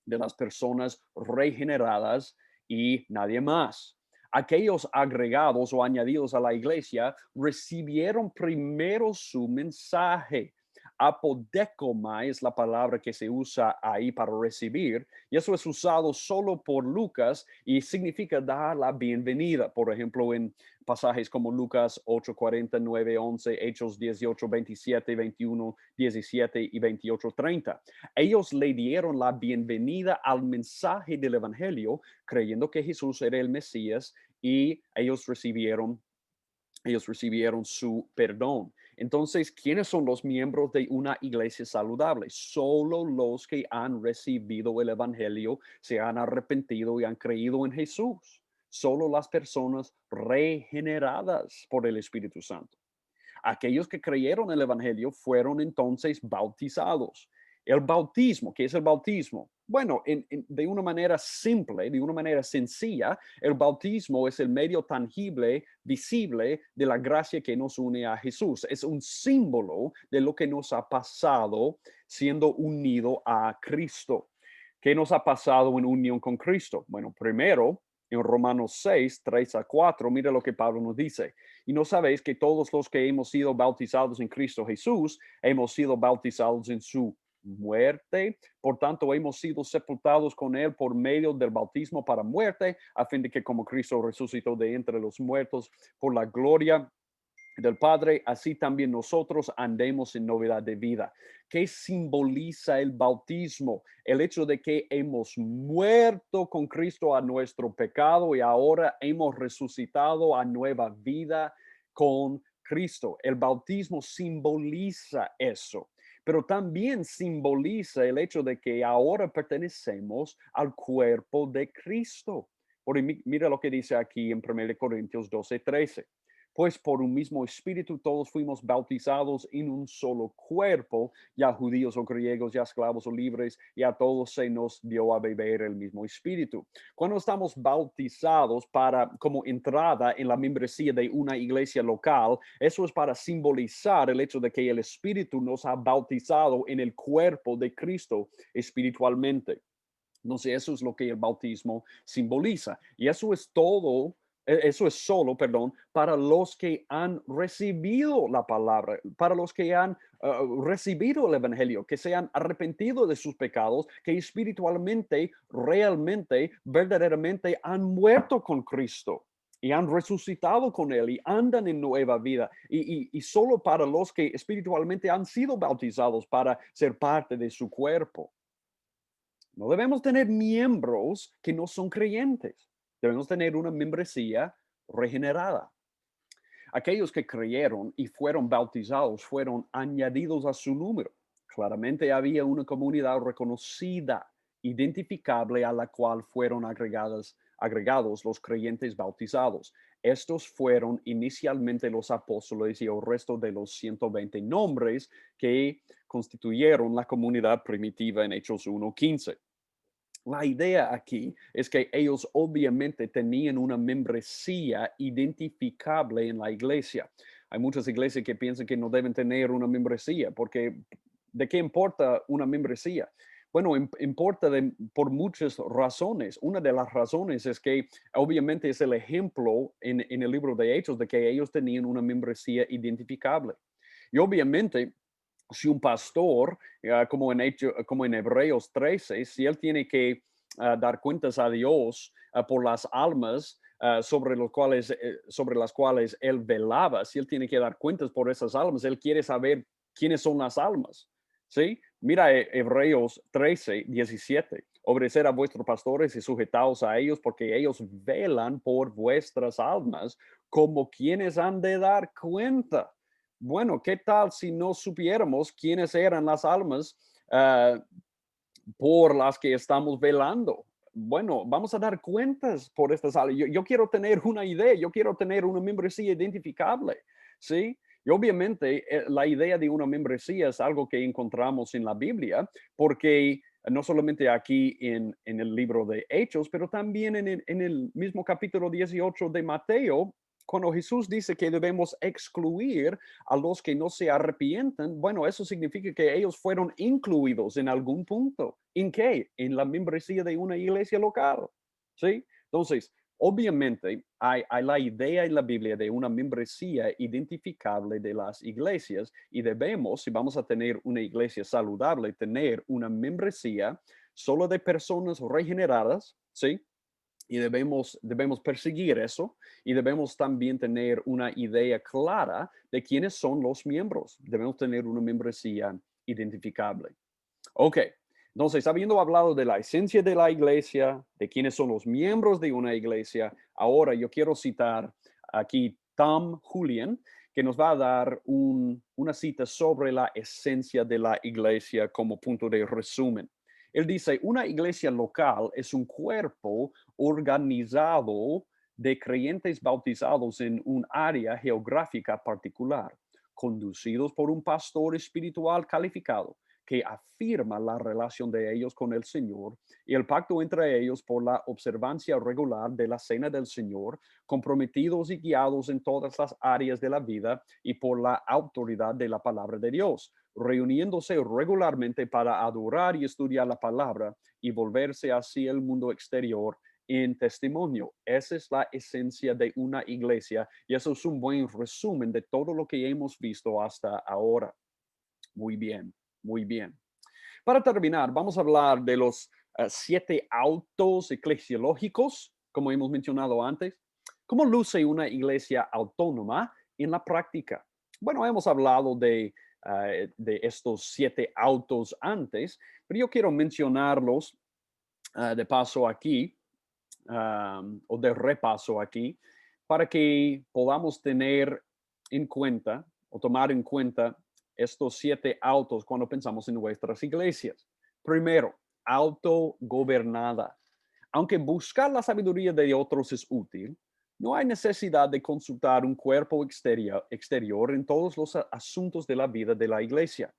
de las personas regeneradas y nadie más. Aquellos agregados o añadidos a la iglesia recibieron primero su mensaje. Apodecoma es la palabra que se usa ahí para recibir, y eso es usado solo por Lucas y significa dar la bienvenida. Por ejemplo, en pasajes como Lucas 8:40, 9:11, Hechos 18:27, 21, 17 y 28:30. Ellos le dieron la bienvenida al mensaje del evangelio, creyendo que Jesús era el Mesías, y ellos recibieron su perdón. Entonces, ¿quiénes son los miembros de una iglesia saludable? Solo los que han recibido el evangelio, se han arrepentido y han creído en Jesús. Solo las personas regeneradas por el Espíritu Santo. Aquellos que creyeron el evangelio fueron entonces bautizados. El bautismo, ¿qué es el bautismo? Bueno, de una manera simple, de una manera sencilla, el bautismo es el medio tangible, visible de la gracia que nos une a Jesús. Es un símbolo de lo que nos ha pasado siendo unido a Cristo. ¿Qué nos ha pasado en unión con Cristo? Bueno, primero, en Romanos 6:3-4, mira lo que Pablo nos dice. Y no sabéis que todos los que hemos sido bautizados en Cristo Jesús, hemos sido bautizados en su muerte. Por tanto, hemos sido sepultados con él por medio del bautismo para muerte, a fin de que como Cristo resucitó de entre los muertos por la gloria del Padre, así también nosotros andemos en novedad de vida. ¿Qué simboliza el bautismo? El hecho de que hemos muerto con Cristo a nuestro pecado y ahora hemos resucitado a nueva vida con Cristo. El bautismo simboliza eso, pero también simboliza el hecho de que ahora pertenecemos al cuerpo de Cristo. Mira lo que dice aquí en 1 Corintios 12:13. Pues por un mismo espíritu todos fuimos bautizados en un solo cuerpo, ya judíos o griegos, ya esclavos o libres, y a todos se nos dio a beber el mismo espíritu. Cuando estamos bautizados como entrada en la membresía de una iglesia local, eso es para simbolizar el hecho de que el espíritu nos ha bautizado en el cuerpo de Cristo espiritualmente. Entonces, eso es lo que el bautismo simboliza. Y eso es todo, eso es solo, perdón, para los que han recibido la palabra, para los que han recibido el evangelio, que se han arrepentido de sus pecados, que espiritualmente, realmente, verdaderamente han muerto con Cristo y han resucitado con Él y andan en nueva vida. Y solo para los que espiritualmente han sido bautizados para ser parte de su cuerpo. No debemos tener miembros que no son creyentes. Debemos tener una membresía regenerada. Aquellos que creyeron y fueron bautizados fueron añadidos a su número. Claramente había una comunidad reconocida, identificable, a la cual fueron agregados los creyentes bautizados. Estos fueron inicialmente los apóstoles y el resto de los 120 nombres que constituyeron la comunidad primitiva en Hechos 1:15. La idea aquí es que ellos obviamente tenían una membresía identificable en la iglesia. Hay muchas iglesias que piensan que no deben tener una membresía, porque ¿de qué importa una membresía? Bueno, importa por muchas razones. Una de las razones es que obviamente es el ejemplo en el libro de Hechos de que ellos tenían una membresía identificable. Y obviamente si un pastor, como en Hebreos 13, si él tiene que dar cuentas a Dios por las almas sobre las cuales él velaba, si él tiene que dar cuentas por esas almas, él quiere saber quiénes son las almas. ¿Sí? Mira Hebreos 13:17. Obedecer a vuestros pastores y sujetaos a ellos porque ellos velan por vuestras almas como quienes han de dar cuenta. Bueno, ¿qué tal si no supiéramos quiénes eran las almas por las que estamos velando? Bueno, vamos a dar cuentas por estas almas. Yo quiero tener una idea, yo quiero tener una membresía identificable, ¿sí? Y obviamente la idea de una membresía es algo que encontramos en la Biblia, porque no solamente aquí en el libro de Hechos, pero también en el mismo capítulo 18 de Mateo, cuando Jesús dice que debemos excluir a los que no se arrepienten, bueno, eso significa que ellos fueron incluidos en algún punto. ¿En qué? En la membresía de una iglesia local. ¿Sí? Entonces, obviamente hay la idea en la Biblia de una membresía identificable de las iglesias y debemos, si vamos a tener una iglesia saludable, tener una membresía solo de personas regeneradas, ¿sí? Y debemos perseguir eso y debemos también tener una idea clara de quiénes son los miembros. Debemos tener una membresía identificable. Ok, entonces, habiendo hablado de la esencia de la iglesia, de quiénes son los miembros de una iglesia, ahora yo quiero citar aquí Tom Julian, que nos va a dar una cita sobre la esencia de la iglesia como punto de resumen. Él dice, una iglesia local es un cuerpo organizado de creyentes bautizados en un área geográfica particular, conducidos por un pastor espiritual calificado que afirma la relación de ellos con el Señor y el pacto entre ellos por la observancia regular de la cena del Señor, comprometidos y guiados en todas las áreas de la vida y por la autoridad de la palabra de Dios, reuniéndose regularmente para adorar y estudiar la palabra y volverse hacia el mundo exterior en testimonio. Esa es la esencia de una iglesia y eso es un buen resumen de todo lo que hemos visto hasta ahora. Muy bien, muy bien. Para terminar, vamos a hablar de los 7 autos eclesiológicos, como hemos mencionado antes. ¿Cómo luce una iglesia autónoma en la práctica? Bueno, hemos hablado de estos 7 autos antes, pero yo quiero mencionarlos de paso aquí, o de repaso aquí, para que podamos tener en cuenta o tomar en cuenta estos 7 autos cuando pensamos en nuestras iglesias. Primero, autogobernada. Aunque buscar la sabiduría de otros es útil, no hay necesidad de consultar un cuerpo exterior en todos los asuntos de la vida de la iglesia.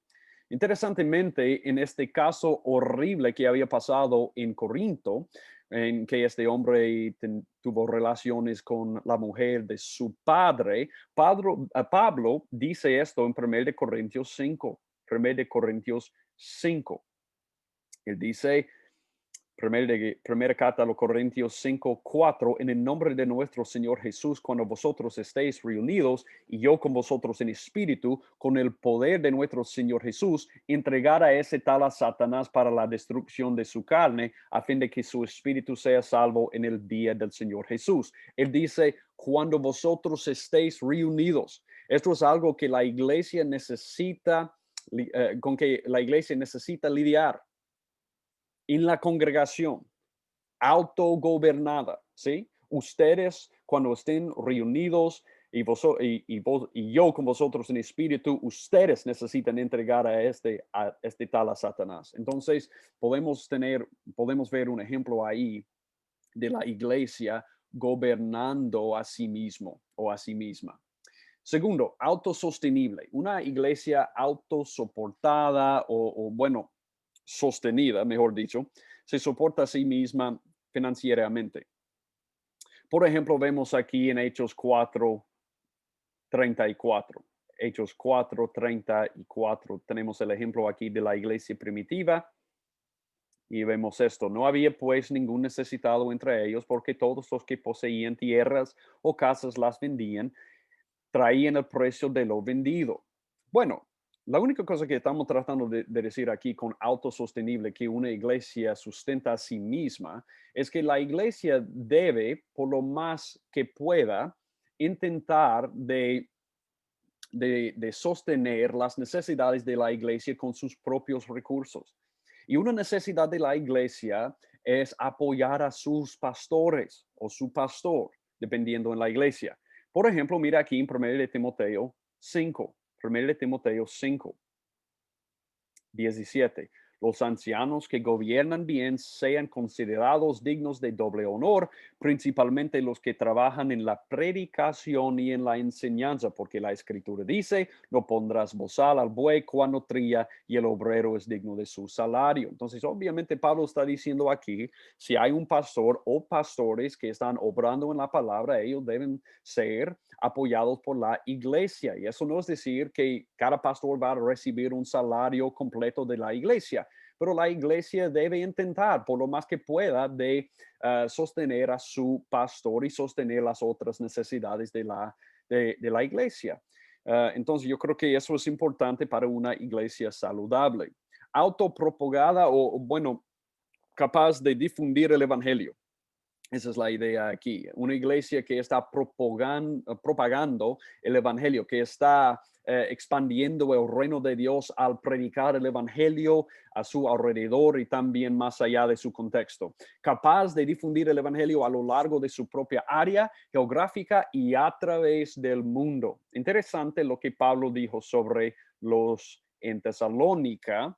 Interesantemente, en este caso horrible que había pasado en Corinto, en que este hombre tuvo relaciones con la mujer de su padre, Pablo dice esto en 1 de Corintios 5. 1 de Corintios 5. Él dice, Primera carta a los Corintios 5:4, en el nombre de nuestro Señor Jesús, cuando vosotros estéis reunidos y yo con vosotros en espíritu, con el poder de nuestro Señor Jesús, entregar a ese tal a Satanás para la destrucción de su carne, a fin de que su espíritu sea salvo en el día del Señor Jesús. Él dice, cuando vosotros estéis reunidos. Esto es algo que la iglesia necesita, con que la iglesia necesita lidiar en la congregación, autogobernada, ¿sí? Ustedes, cuando estén reunidos y yo con vosotros en espíritu, ustedes necesitan entregar a este tal a Satanás. Entonces, podemos ver un ejemplo ahí de la iglesia gobernando a sí mismo o a sí misma. Segundo, autosostenible. Una iglesia autosoportada bueno, sostenida, mejor dicho, se soporta a sí misma financieramente. Por ejemplo, vemos aquí en Hechos 4:34. Hechos 4:34. Tenemos el ejemplo aquí de la iglesia primitiva y vemos esto. No había pues ningún necesitado entre ellos porque todos los que poseían tierras o casas las vendían, traían el precio de lo vendido. Bueno, la única cosa que estamos tratando de decir aquí con autosostenible, que una iglesia sustenta a sí misma, es que la iglesia debe, por lo más que pueda, intentar de sostener las necesidades de la iglesia con sus propios recursos. Y una necesidad de la iglesia es apoyar a sus pastores o su pastor, dependiendo en la iglesia. Por ejemplo, mira aquí en 1 de Timoteo 5, 1 de Timoteo 5, 17. Los ancianos que gobiernan bien sean considerados dignos de doble honor, principalmente los que trabajan en la predicación y en la enseñanza, porque la escritura dice, no pondrás bozal al buey cuando trilla y el obrero es digno de su salario. Entonces, obviamente Pablo está diciendo aquí, si hay un pastor o pastores que están obrando en la palabra, ellos deben ser apoyados por la iglesia. Y eso no es decir que cada pastor va a recibir un salario completo de la iglesia, pero la iglesia debe intentar, por lo más que pueda, de sostener a su pastor y sostener las otras necesidades de la iglesia. Entonces, yo creo que eso es importante para una iglesia saludable. Autopropagada bueno, capaz de difundir el evangelio. Esa es la idea aquí. Una iglesia que está propagando el evangelio, que está expandiendo el reino de Dios al predicar el evangelio a su alrededor y también más allá de su contexto. Capaz de difundir el evangelio a lo largo de su propia área geográfica y a través del mundo. Interesante lo que Pablo dijo sobre los en Tesalónica.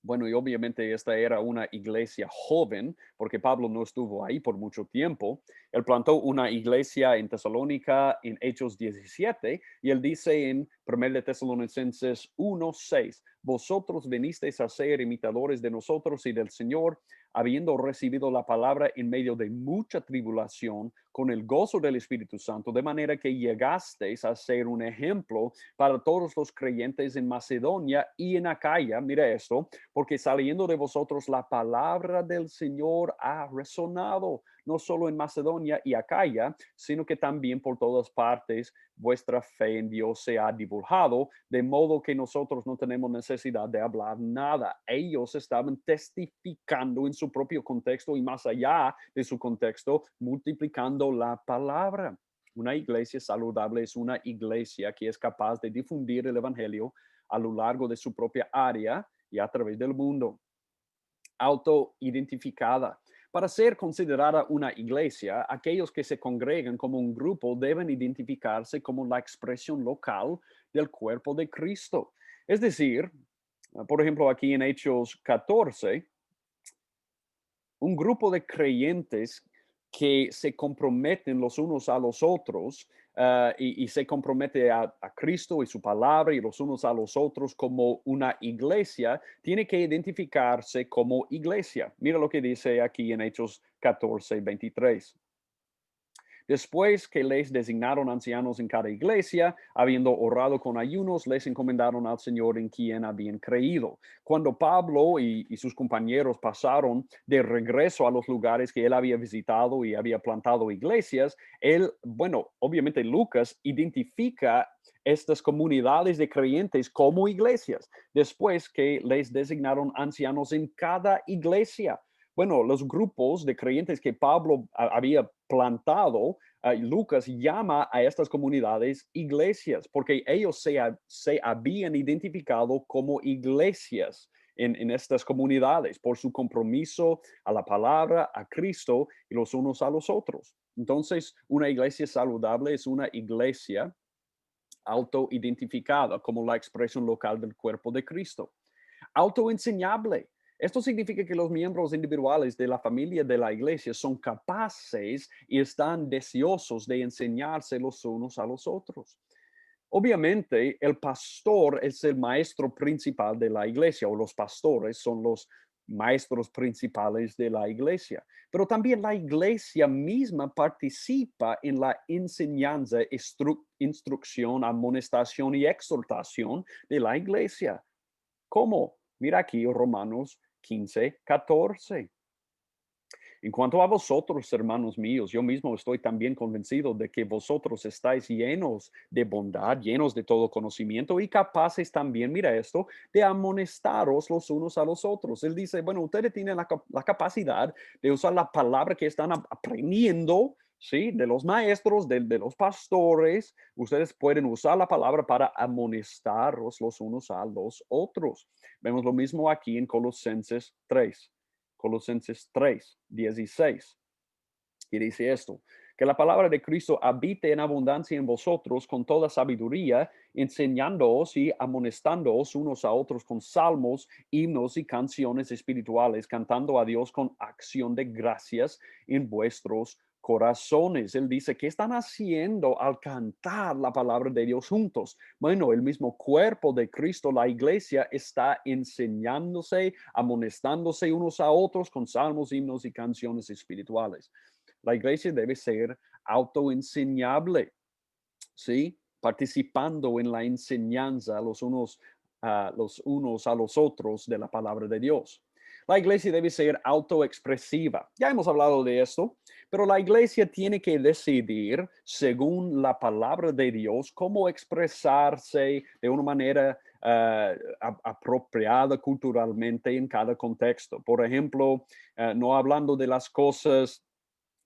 Bueno, y obviamente esta era una iglesia joven, porque Pablo no estuvo ahí por mucho tiempo. Él plantó una iglesia en Tesalónica en Hechos 17, y él dice en 1 de Tesalonicenses 1:6, vosotros venisteis a ser imitadores de nosotros y del Señor, habiendo recibido la palabra en medio de mucha tribulación, con el gozo del Espíritu Santo, de manera que llegasteis a ser un ejemplo para todos los creyentes en Macedonia y en Acaya. Mira esto, porque saliendo de vosotros la palabra del Señor ha resonado, no solo en Macedonia y Acaya, sino que también por todas partes vuestra fe en Dios se ha divulgado, de modo que nosotros no tenemos necesidad de hablar nada. Ellos estaban testificando en su propio contexto y más allá de su contexto, multiplicando la palabra. Una iglesia saludable es una iglesia que es capaz de difundir el evangelio a lo largo de su propia área y a través del mundo. Autoidentificada. Para ser considerada una iglesia, aquellos que se congregan como un grupo deben identificarse como la expresión local del cuerpo de Cristo. Es decir, por ejemplo, aquí en Hechos 14, un grupo de creyentes que se comprometen los unos a los otros y se compromete a Cristo y su palabra y los unos a los otros como una iglesia, tiene que identificarse como iglesia. Mira lo que dice aquí en Hechos 14:23. Después que les designaron ancianos en cada iglesia, habiendo orado con ayunos, les encomendaron al Señor en quien habían creído. Cuando Pablo y sus compañeros pasaron de regreso a los lugares que él había visitado y había plantado iglesias, él, bueno, obviamente Lucas identifica estas comunidades de creyentes como iglesias, después que les designaron ancianos en cada iglesia. Bueno, los grupos de creyentes que Pablo había plantado, Lucas llama a estas comunidades iglesias, porque ellos se habían identificado como iglesias en estas comunidades por su compromiso a la palabra, a Cristo y los unos a los otros. Entonces, una iglesia saludable es una iglesia autoidentificada como la expresión local del cuerpo de Cristo. Autoenseñable. Esto significa que los miembros individuales de la familia de la iglesia son capaces y están deseosos de enseñarse los unos a los otros. Obviamente, el pastor es el maestro principal de la iglesia, o los pastores son los maestros principales de la iglesia. Pero también la iglesia misma participa en la enseñanza, instrucción, amonestación y exhortación de la iglesia. ¿Cómo? Mira aquí Romanos 15:14. En cuanto a vosotros, hermanos míos, yo mismo estoy también convencido de que vosotros estáis llenos de bondad, llenos de todo conocimiento y capaces también, mira esto, de amonestaros los unos a los otros. Él dice, bueno, ustedes tienen la capacidad de usar la palabra que están aprendiendo, ¿sí? De los maestros, de los pastores. Ustedes pueden usar la palabra para amonestaros los unos a los otros. Vemos lo mismo aquí en Colosenses 3. Colosenses 3:16. Y dice esto, que la palabra de Cristo habite en abundancia en vosotros con toda sabiduría, enseñándoos y amonestándoos unos a otros con salmos, himnos y canciones espirituales, cantando a Dios con acción de gracias en vuestros corazones. Él dice, ¿qué están haciendo al cantar la palabra de Dios juntos? Bueno, el mismo cuerpo de Cristo, la iglesia, está enseñándose, amonestándose unos a otros con salmos, himnos y canciones espirituales. La iglesia debe ser autoenseñable, ¿sí? Participando en la enseñanza los unos a los otros de la palabra de Dios. La iglesia debe ser autoexpresiva. Ya hemos hablado de esto, pero la iglesia tiene que decidir, según la palabra de Dios, cómo expresarse de una manera apropiada culturalmente en cada contexto. Por ejemplo, no hablando de las cosas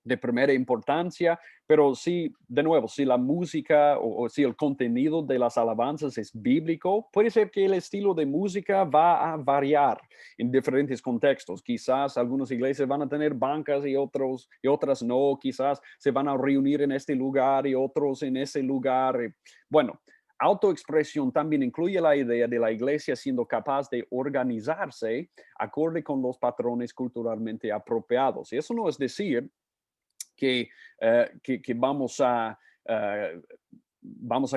de primera importancia, pero sí, de nuevo, si la música o si el contenido de las alabanzas es bíblico, puede ser que el estilo de música va a variar en diferentes contextos. Quizás algunas iglesias van a tener bancas y otras no. Quizás se van a reunir en este lugar y otros en ese lugar. Bueno, autoexpresión también incluye la idea de la iglesia siendo capaz de organizarse acorde con los patrones culturalmente apropiados. Y eso no es decir que vamos a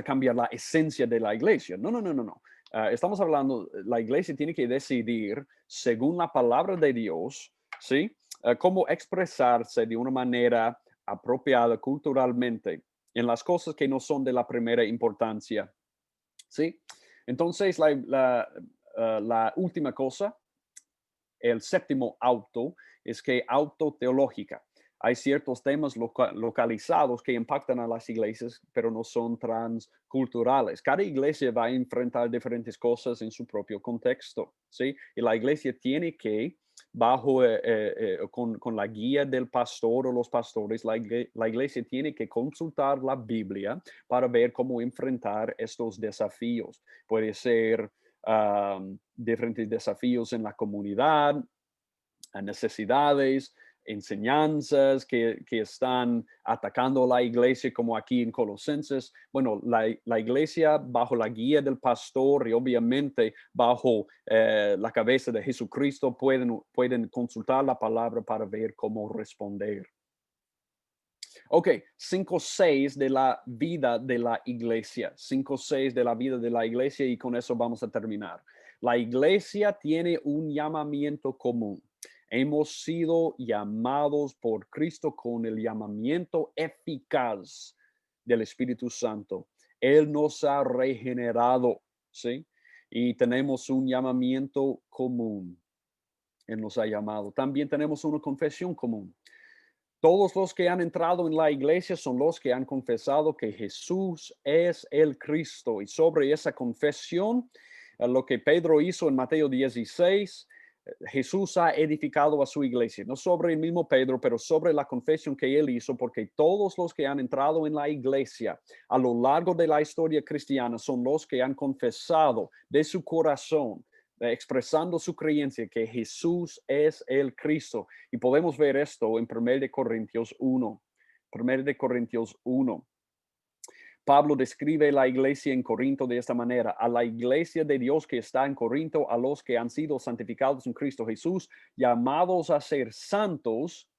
cambiar la esencia de la iglesia. No, no, no, no, no. Estamos hablando, la iglesia tiene que decidir, según la palabra de Dios, ¿sí? Cómo expresarse de una manera apropiada culturalmente en las cosas que no son de la primera importancia, ¿sí? Entonces, la última cosa, el séptimo auto, es que autoteológica. Hay ciertos temas localizados que impactan a las iglesias, pero no son transculturales. Cada iglesia va a enfrentar diferentes cosas en su propio contexto, ¿sí? Y la iglesia tiene que, con la guía del pastor o los pastores, la iglesia tiene que consultar la Biblia para ver cómo enfrentar estos desafíos. Puede ser diferentes desafíos en la comunidad, a necesidades, enseñanzas que están atacando a la iglesia, como aquí en Colosenses. Bueno, la iglesia bajo la guía del pastor y obviamente bajo la cabeza de Jesucristo pueden consultar la palabra para ver cómo responder. Ok, 5:6 de la vida de la iglesia. 5:6 de la vida de la iglesia y con eso vamos a terminar. La iglesia tiene un llamamiento común. Hemos sido llamados por Cristo con el llamamiento eficaz del Espíritu Santo. Él nos ha regenerado, ¿sí? Y tenemos un llamamiento común. Él nos ha llamado. También tenemos una confesión común. Todos los que han entrado en la iglesia son los que han confesado que Jesús es el Cristo. Y sobre esa confesión, lo que Pedro hizo en Mateo 16, Jesús ha edificado a su iglesia, no sobre el mismo Pedro, pero sobre la confesión que él hizo, porque todos los que han entrado en la iglesia a lo largo de la historia cristiana son los que han confesado de su corazón, expresando su creencia que Jesús es el Cristo. Y podemos ver esto en 1 Corintios 1. 1 Corintios 1. Pablo describe la iglesia en Corinto de esta manera: a la iglesia de Dios que está en Corinto, a los que han sido santificados en Cristo Jesús, llamados a ser santos,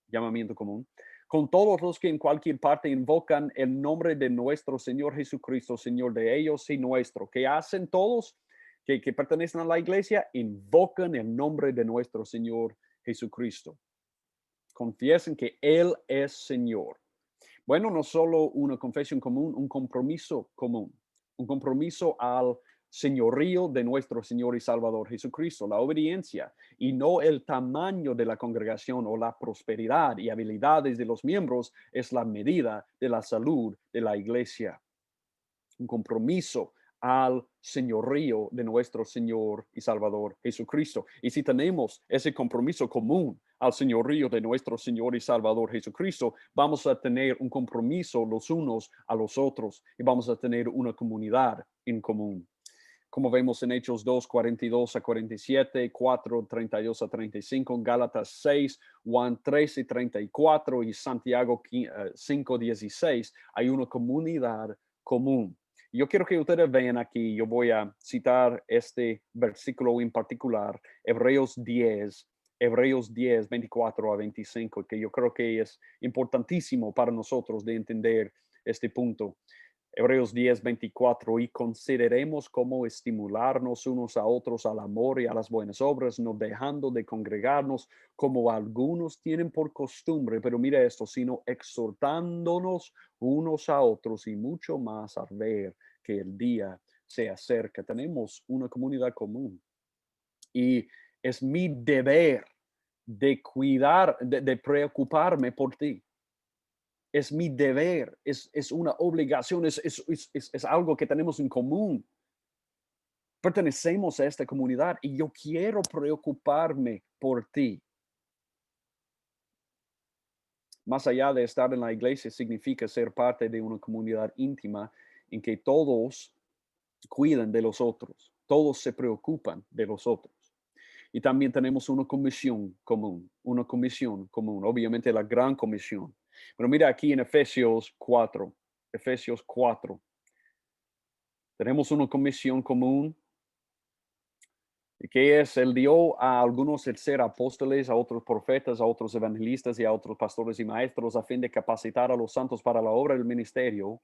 llamamiento común, con todos los que en cualquier parte invocan el nombre de nuestro Señor Jesucristo, Señor de ellos y nuestro. ¿Qué hacen todos que pertenecen a la iglesia? Invocan el nombre de nuestro Señor Jesucristo. Confiesen que Él es Señor. Bueno, no solo una confesión común, un compromiso común, un compromiso al señorío de nuestro Señor y Salvador Jesucristo, la obediencia y no el tamaño de la congregación o la prosperidad y habilidades de los miembros es la medida de la salud de la iglesia. Un compromiso al señorío de nuestro Señor y Salvador Jesucristo. Y si tenemos ese compromiso común al señorío de nuestro Señor y Salvador Jesucristo, vamos a tener un compromiso los unos a los otros y vamos a tener una comunidad en común. Como vemos en Hechos 2, 42 a 47, 4, 32 a 35, Gálatas 6, Juan 13, 34 y Santiago 5, 16, hay una comunidad común. Yo quiero que ustedes vean aquí, yo voy a citar este versículo en particular, Hebreos 10, 24 a 25, que yo creo que es importantísimo para nosotros de entender este punto. Hebreos 10, 24, y consideremos cómo estimularnos unos a otros al amor y a las buenas obras, no dejando de congregarnos como algunos tienen por costumbre, pero mira esto, sino exhortándonos unos a otros y mucho más al ver que el día se acerca. Tenemos una comunidad común y es mi deber de cuidar, de preocuparme por ti. Es mi deber, es una obligación, es algo que tenemos en común. Pertenecemos a esta comunidad y yo quiero preocuparme por ti. Más allá de estar en la iglesia, significa ser parte de una comunidad íntima en que todos cuidan de los otros, todos se preocupan de los otros. Y también tenemos una comisión común, obviamente la gran comisión. Pero mira aquí en Efesios 4, tenemos una comisión común, que es: Él dio a algunos el ser apóstoles, a otros profetas, a otros evangelistas y a otros pastores y maestros, a fin de capacitar a los santos para la obra del ministerio,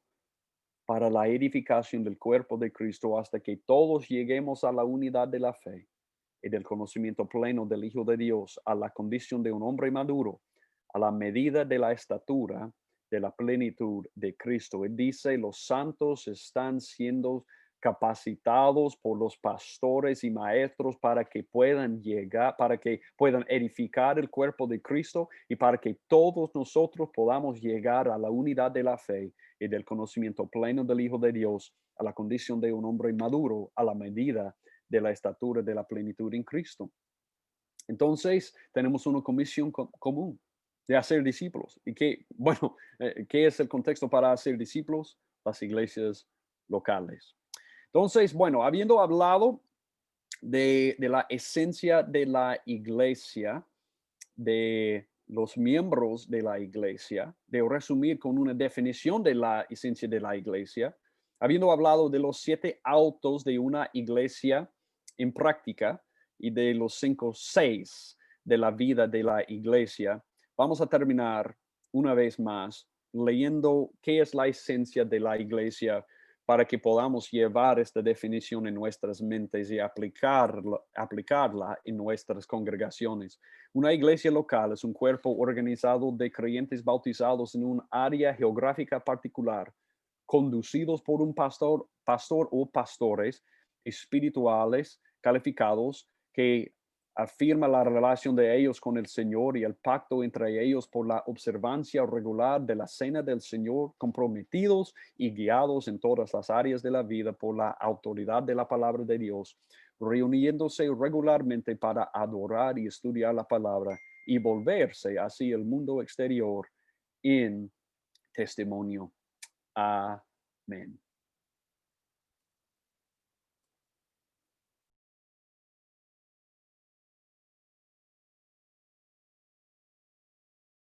para la edificación del cuerpo de Cristo, hasta que todos lleguemos a la unidad de la fe y del conocimiento pleno del Hijo de Dios, a la condición de un hombre maduro, a la medida de la estatura de la plenitud de Cristo. Él dice: los santos están siendo capacitados por los pastores y maestros para que puedan llegar, para que puedan edificar el cuerpo de Cristo y para que todos nosotros podamos llegar a la unidad de la fe y del conocimiento pleno del Hijo de Dios, a la condición de un hombre maduro, a la medida de la estatura de la plenitud en Cristo. Entonces, tenemos una comisión común de hacer discípulos. Y que, bueno, ¿qué es el contexto para hacer discípulos? Las iglesias locales. Entonces, bueno, habiendo hablado de la esencia de la iglesia, de los miembros de la iglesia, de resumir con una definición de la esencia de la iglesia, habiendo hablado de los 7 autos de una iglesia en práctica y de los 5 6 de la vida de la iglesia, vamos a terminar una vez más leyendo qué es la esencia de la iglesia para que podamos llevar esta definición en nuestras mentes y aplicarla en nuestras congregaciones. Una iglesia local es un cuerpo organizado de creyentes bautizados en un área geográfica particular, conducidos por un pastor o pastores espirituales calificados que afirma la relación de ellos con el Señor y el pacto entre ellos por la observancia regular de la cena del Señor, comprometidos y guiados en todas las áreas de la vida por la autoridad de la palabra de Dios, reuniéndose regularmente para adorar y estudiar la palabra y volverse hacia el mundo exterior en testimonio. Amén.